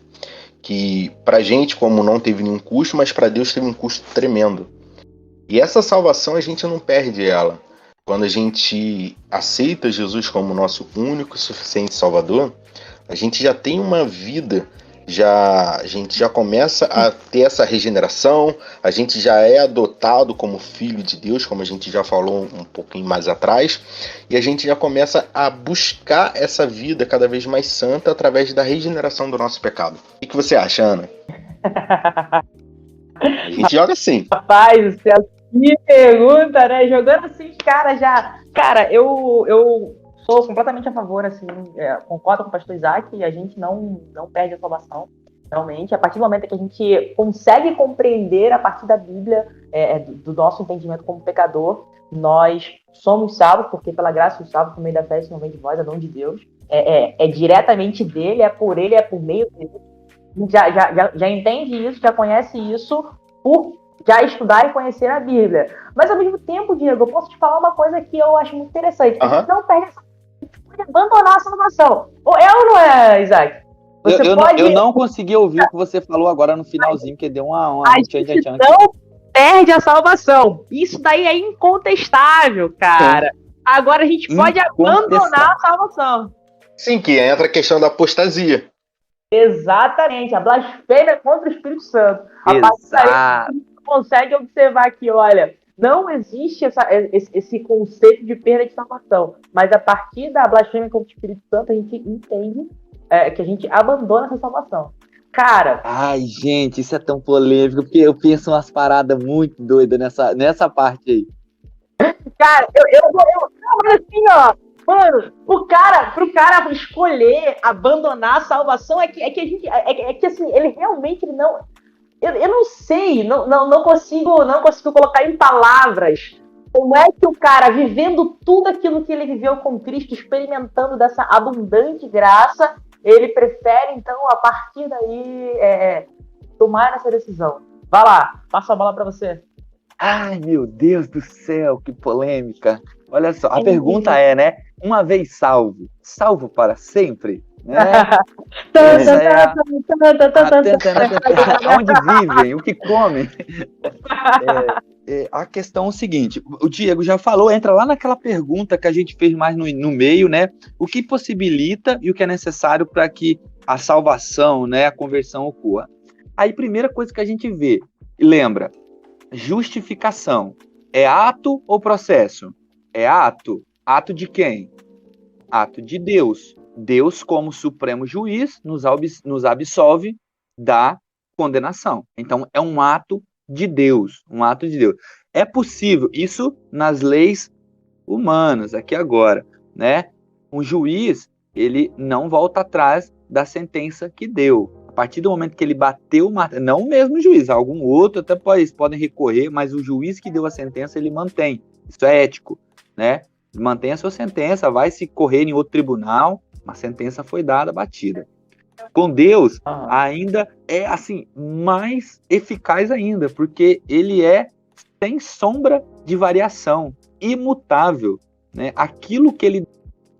Que pra gente, como não teve nenhum custo, mas pra Deus teve um custo tremendo. E essa salvação a gente não perde ela. Quando a gente aceita Jesus como nosso único e suficiente Salvador, a gente já tem uma vida, a gente já começa a ter essa regeneração, a gente já é adotado como filho de Deus, como a gente já falou um pouquinho mais atrás, e a gente já começa a buscar essa vida cada vez mais santa através da regeneração do nosso pecado. O que você acha, Ana? A gente joga assim. Rapaz, você me pergunta, né? Jogando assim, os caras já... Cara, eu sou completamente a favor, assim, concordo com o pastor Isaac, e a gente não perde a salvação, realmente. A partir do momento que a gente consegue compreender, a partir da Bíblia, do nosso entendimento como pecador, nós somos salvos, porque pela graça somos salvos por meio da fé, isso não vem de vós, é dom de Deus. É diretamente dele, é por ele, é por meio dele. Já entende isso, já conhece isso, por já estudar e conhecer a Bíblia. Mas, ao mesmo tempo, Diego, eu posso te falar uma coisa que eu acho muito interessante. A gente não perde pode abandonar a salvação. Ou não é, Isaac? Eu não consegui ouvir o que você falou agora no finalzinho, porque deu uma gente não perde a salvação. Isso daí é incontestável, cara. Agora a gente pode abandonar a salvação. Sim, que entra a questão da apostasia. Exatamente, a blasfêmia contra o Espírito Santo. A partir daí, a gente consegue observar aqui, olha, não existe esse conceito de perda de salvação, mas a partir da blasfêmia contra o Espírito Santo, a gente entende que a gente abandona essa salvação. Cara... Ai, gente, isso é tão polêmico, porque eu penso umas paradas muito doidas nessa parte aí. Cara, mas assim, ó, mano, pro cara escolher abandonar a salvação é que assim, ele realmente não... Eu não sei, não consigo colocar em palavras como é que o cara, vivendo tudo aquilo que ele viveu com Cristo, experimentando dessa abundante graça, ele prefere, então, a partir daí, tomar essa decisão. Vai lá, passa a bola pra você. Ai, meu Deus do céu, que polêmica. Olha só, a pergunta é, né? Uma vez salvo para sempre? Essa é onde vivem, o que comem. A questão é o seguinte, o Diego já falou, entra lá naquela pergunta que a gente fez mais no meio, né? O que possibilita e o que é necessário para que a salvação, né, a conversão ocorra. Aí, primeira coisa que a gente vê, lembra, justificação. É ato ou processo? É ato. Ato de quem? Ato de Deus. Deus, como supremo juiz, nos absolve da condenação. Então, é um ato de Deus, um ato de Deus. É possível, isso nas leis humanas, aqui agora, né? Um juiz, ele não volta atrás da sentença que deu. A partir do momento que ele bateu o martelo, não o mesmo juiz, algum outro até podem recorrer, mas o juiz que deu a sentença, ele mantém. Isso é ético, né? Mantém a sua sentença, vai se correr em outro tribunal, a sentença foi dada, batida. Com Deus, ainda é assim, mais eficaz ainda, porque ele é sem sombra de variação, imutável, né? Aquilo que ele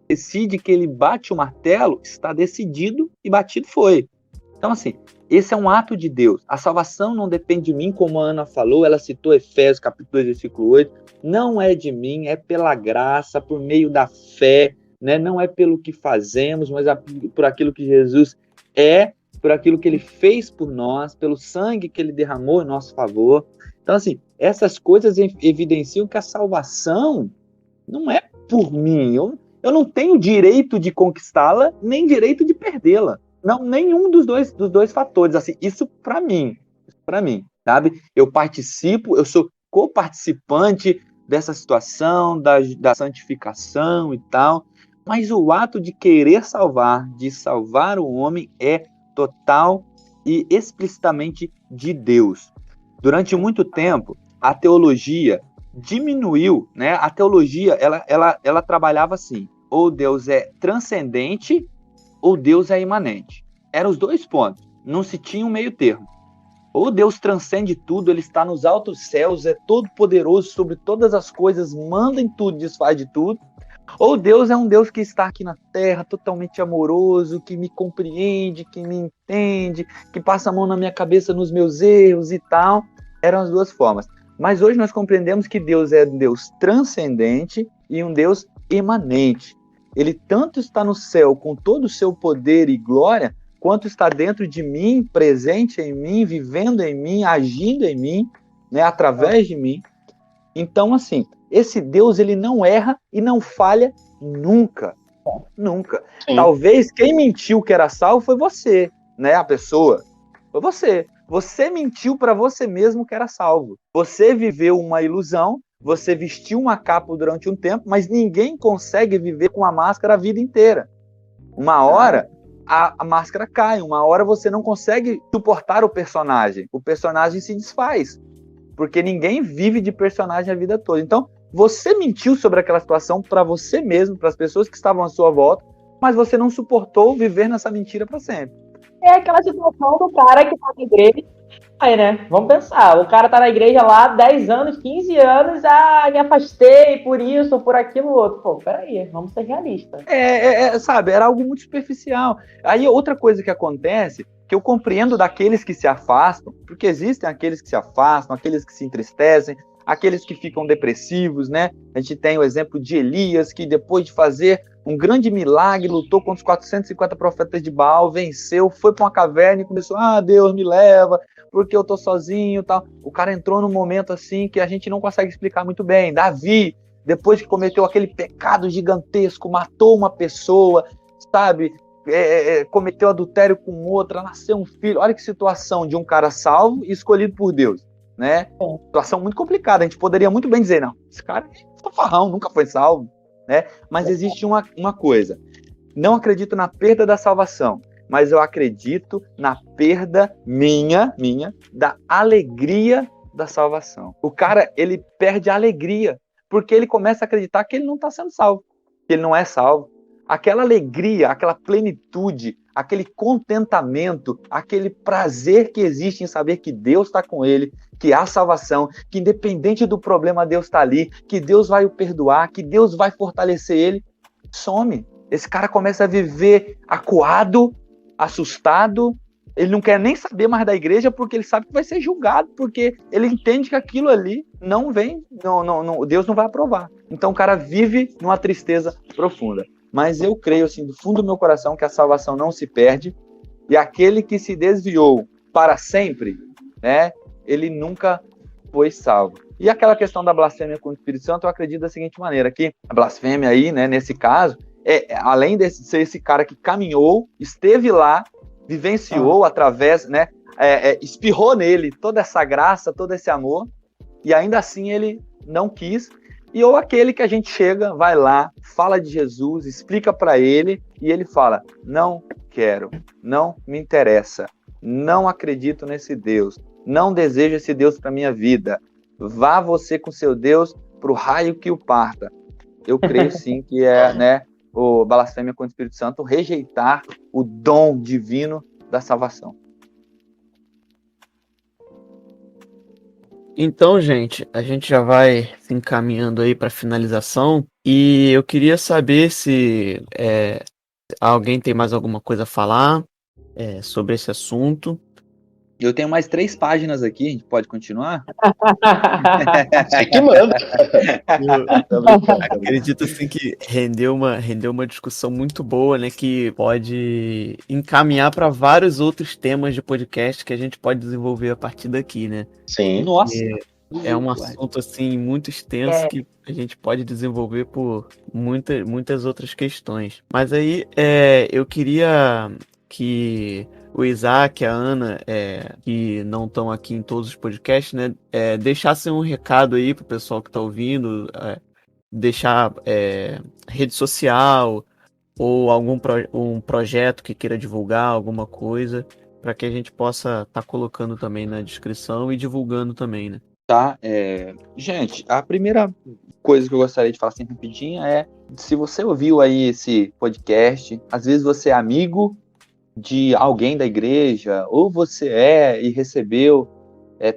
decide, que ele bate o martelo, está decidido e batido foi. Então, assim, esse é um ato de Deus. A salvação não depende de mim, como a Ana falou, ela citou Efésios, capítulo 2, versículo 8. Não é de mim, é pela graça, por meio da fé, né? Não é pelo que fazemos, mas por aquilo que Jesus é, por aquilo que ele fez por nós, pelo sangue que ele derramou em nosso favor. Então, assim, essas coisas evidenciam que a salvação não é por mim. Eu não tenho direito de conquistá-la, nem direito de perdê-la. Não, nenhum dos dois fatores. Assim, isso para mim, sabe? Eu participo, eu sou co-participante dessa situação, da santificação e tal, mas o ato de querer salvar, de salvar o homem, é total e explicitamente de Deus. Durante muito tempo, a teologia diminuiu, né? A teologia, ela trabalhava assim, ou Deus é transcendente, ou Deus é imanente. Eram os dois pontos, não se tinha um meio termo. Ou Deus transcende tudo, ele está nos altos céus, é todo poderoso sobre todas as coisas, manda em tudo, desfaz de tudo. Ou Deus é um Deus que está aqui na terra, totalmente amoroso, que me compreende, que me entende, que passa a mão na minha cabeça nos meus erros e tal. Eram as duas formas. Mas hoje nós compreendemos que Deus é um Deus transcendente e um Deus imanente. Ele tanto está no céu com todo o seu poder e glória, quanto está dentro de mim, presente em mim, vivendo em mim, agindo em mim, né, através de mim. Então, assim, esse Deus, ele não erra e não falha nunca. Nunca. Sim. Talvez quem mentiu que era salvo foi você, né, a pessoa. Foi você. Você mentiu para você mesmo que era salvo. Você viveu uma ilusão, você vestiu uma capa durante um tempo, mas ninguém consegue viver com a máscara a vida inteira. Uma hora a máscara cai, uma hora você não consegue suportar o personagem se desfaz, porque ninguém vive de personagem a vida toda. Então, você mentiu sobre aquela situação para você mesmo, para as pessoas que estavam à sua volta, mas você não suportou viver nessa mentira para sempre. É aquela situação do cara que tá na igreja. Aí, né? Vamos pensar. O cara tá na igreja lá 10 anos, 15 anos, me afastei por isso, por aquilo, outro. Pô, peraí, vamos ser realistas. Sabe, era algo muito superficial. Aí outra coisa que acontece, que eu compreendo daqueles que se afastam, porque existem aqueles que se afastam, aqueles que se entristecem, aqueles que ficam depressivos, né? A gente tem o exemplo de Elias, que depois de fazer um grande milagre, lutou contra os 450 profetas de Baal, venceu, foi para uma caverna e começou, Deus me leva, porque eu tô sozinho e tal. O cara entrou num momento assim que a gente não consegue explicar muito bem. Davi, depois que cometeu aquele pecado gigantesco, matou uma pessoa, sabe? Cometeu adultério com outra, nasceu um filho. Olha que situação de um cara salvo e escolhido por Deus, né? Situação muito complicada. A gente poderia muito bem dizer, não, esse cara é fanfarrão, nunca foi salvo, né? Mas existe uma coisa. Não acredito na perda da salvação, mas eu acredito na perda minha, da alegria da salvação. O cara, ele perde a alegria, porque ele começa a acreditar que ele não está sendo salvo, que ele não é salvo. Aquela alegria, aquela plenitude, aquele contentamento, aquele prazer que existe em saber que Deus está com ele, que há salvação, que independente do problema Deus está ali, que Deus vai o perdoar, que Deus vai fortalecer ele, some. Esse cara começa a viver acuado, assustado, ele não quer nem saber mais da igreja porque ele sabe que vai ser julgado, porque ele entende que aquilo ali não vem, Deus não vai aprovar. Então o cara vive numa tristeza profunda. Mas eu creio, assim, do fundo do meu coração, que a salvação não se perde, e aquele que se desviou para sempre, né, ele nunca foi salvo. E aquela questão da blasfêmia contra o Espírito Santo, eu acredito da seguinte maneira, que a blasfêmia aí, né, nesse caso, além de ser esse cara que caminhou, esteve lá, vivenciou através, né, espirrou nele toda essa graça, todo esse amor, e ainda assim ele não quis. E ou aquele que a gente chega, vai lá, fala de Jesus, explica para ele, e ele fala, não quero, não me interessa, não acredito nesse Deus, não desejo esse Deus para minha vida, vá você com seu Deus pro raio que o parta. Eu creio sim que né, o blasfêmia contra o Espírito Santo rejeitar o dom divino da salvação. Então, gente, a gente já vai se encaminhando aí para finalização e eu queria saber se alguém tem mais alguma coisa a falar sobre esse assunto. Eu tenho mais 3 páginas aqui, a gente pode continuar? Você que manda. Eu acredito assim que rendeu uma discussão muito boa, né? Que pode encaminhar para vários outros temas de podcast que a gente pode desenvolver a partir daqui, né? Sim. Nossa! É um assunto assim muito extenso que a gente pode desenvolver por muitas outras questões. Mas aí eu queria que o Isaac, a Ana, que não estão aqui em todos os podcasts, né, deixassem um recado aí pro pessoal que está ouvindo, deixar rede social ou um projeto que queira divulgar, alguma coisa, para que a gente possa estar colocando também na descrição e divulgando também, né? Tá, gente, a primeira coisa que eu gostaria de falar assim rapidinho é, se você ouviu aí esse podcast, às vezes você é amigo de alguém da igreja, ou você e recebeu,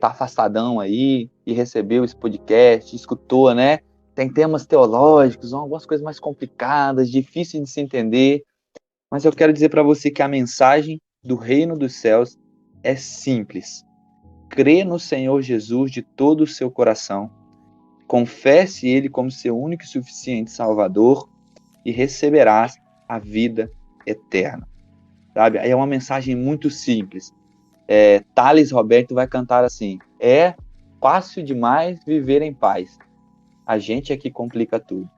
tá afastadão aí, e recebeu esse podcast, escutou, né? Tem temas teológicos, algumas coisas mais complicadas, difíceis de se entender, mas eu quero dizer para você que a mensagem do reino dos céus é simples. Crê no Senhor Jesus de todo o seu coração, confesse Ele como seu único e suficiente Salvador e receberás a vida eterna. Sabe? É uma mensagem muito simples. Thales Roberto vai cantar assim: é fácil demais viver em paz. A gente é que complica tudo.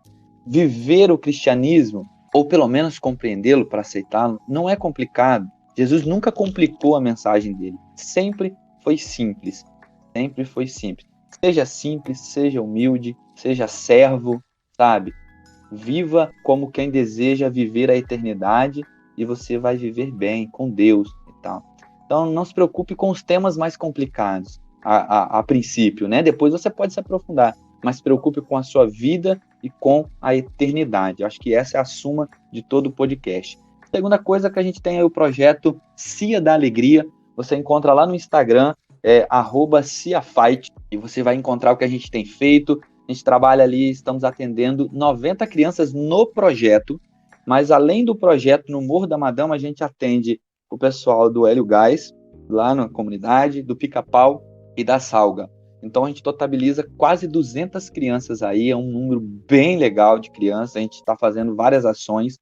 Viver o cristianismo, ou pelo menos compreendê-lo para aceitá-lo, não é complicado. Jesus nunca complicou a mensagem dele. Sempre foi simples. Sempre foi simples. Seja simples, seja humilde, seja servo, sabe? Viva como quem deseja viver a eternidade e você vai viver bem com Deus e tal. Então não se preocupe com os temas mais complicados a princípio, né? Depois você pode se aprofundar, mas se preocupe com a sua vida e com a eternidade. Eu acho que essa é a suma de todo o podcast. Segunda coisa que a gente tem aí o projeto Cia da Alegria. Você encontra lá no Instagram, @ciafight, e você vai encontrar o que a gente tem feito. A gente trabalha ali, estamos atendendo 90 crianças no projeto, mas além do projeto no Morro da Madama, a gente atende o pessoal do Hélio Gás, lá na comunidade, do Pica-Pau e da Salga. Então a gente totaliza quase 200 crianças aí, é um número bem legal de crianças, a gente está fazendo várias ações.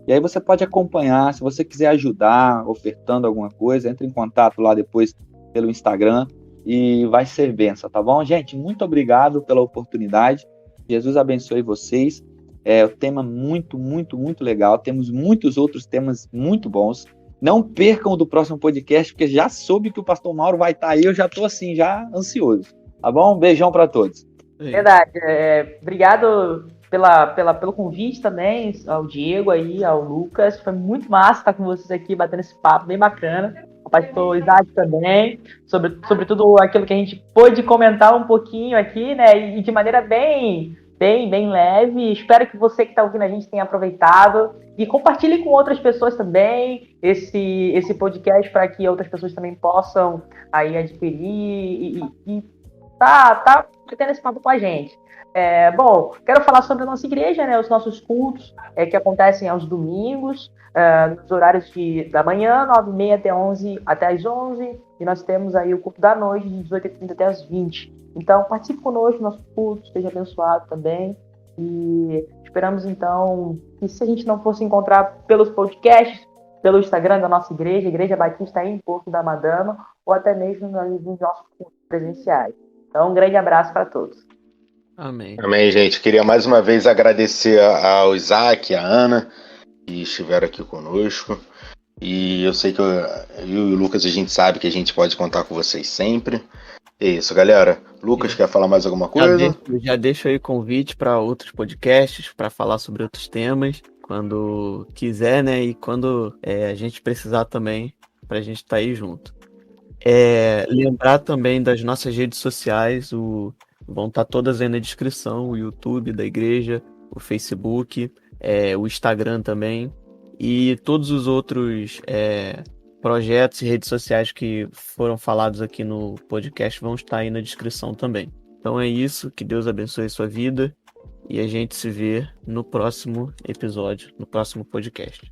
E aí você pode acompanhar, se você quiser ajudar, ofertando alguma coisa, entre em contato lá depois pelo Instagram e vai ser benção, tá bom? Gente, muito obrigado pela oportunidade. Jesus abençoe vocês. É um tema muito, muito, muito legal. Temos muitos outros temas muito bons. Não percam o do próximo podcast, porque já soube que o pastor Mauro vai estar aí. Eu já estou assim, já ansioso. Tá bom? Um beijão para todos. Verdade. Obrigado pelo convite também, ao Diego aí, ao Lucas. Foi muito massa estar com vocês aqui, batendo esse papo bem bacana. Ao pastor Isaac também, sobre tudo aquilo que a gente pôde comentar um pouquinho aqui, né? E de maneira bem leve. Espero que você que está ouvindo a gente tenha aproveitado. E compartilhe com outras pessoas também esse podcast para que outras pessoas também possam aí adquirir e tá batendo esse papo com a gente. Bom, quero falar sobre a nossa igreja, né? Os nossos cultos que acontecem aos domingos, nos horários da manhã, 9h30 até as 11, e nós temos aí o culto da noite, de 18h30 até as 20. Então, participe conosco do nosso culto, seja abençoado também. E esperamos, então, que se a gente não fosse encontrar pelos podcasts, pelo Instagram da nossa igreja, Igreja Batista aí em Porto da Madama, ou até mesmo nos nossos cultos presenciais. Então, um grande abraço para todos. Amém. Amém, gente. Queria mais uma vez agradecer ao Isaac, à Ana, que estiveram aqui conosco. E eu sei que eu e o Lucas, a gente sabe que a gente pode contar com vocês sempre. É isso, galera. Lucas, quer falar mais alguma coisa? Já deixo aí convite para outros podcasts, para falar sobre outros temas, quando quiser, né? E quando a gente precisar também, para a gente estar aí junto. Lembrar também das nossas redes sociais, vão estar todas aí na descrição, o YouTube da igreja, o Facebook, o Instagram também, e todos os outros projetos e redes sociais que foram falados aqui no podcast vão estar aí na descrição também. Então é isso, que Deus abençoe a sua vida e a gente se vê no próximo episódio, no próximo podcast.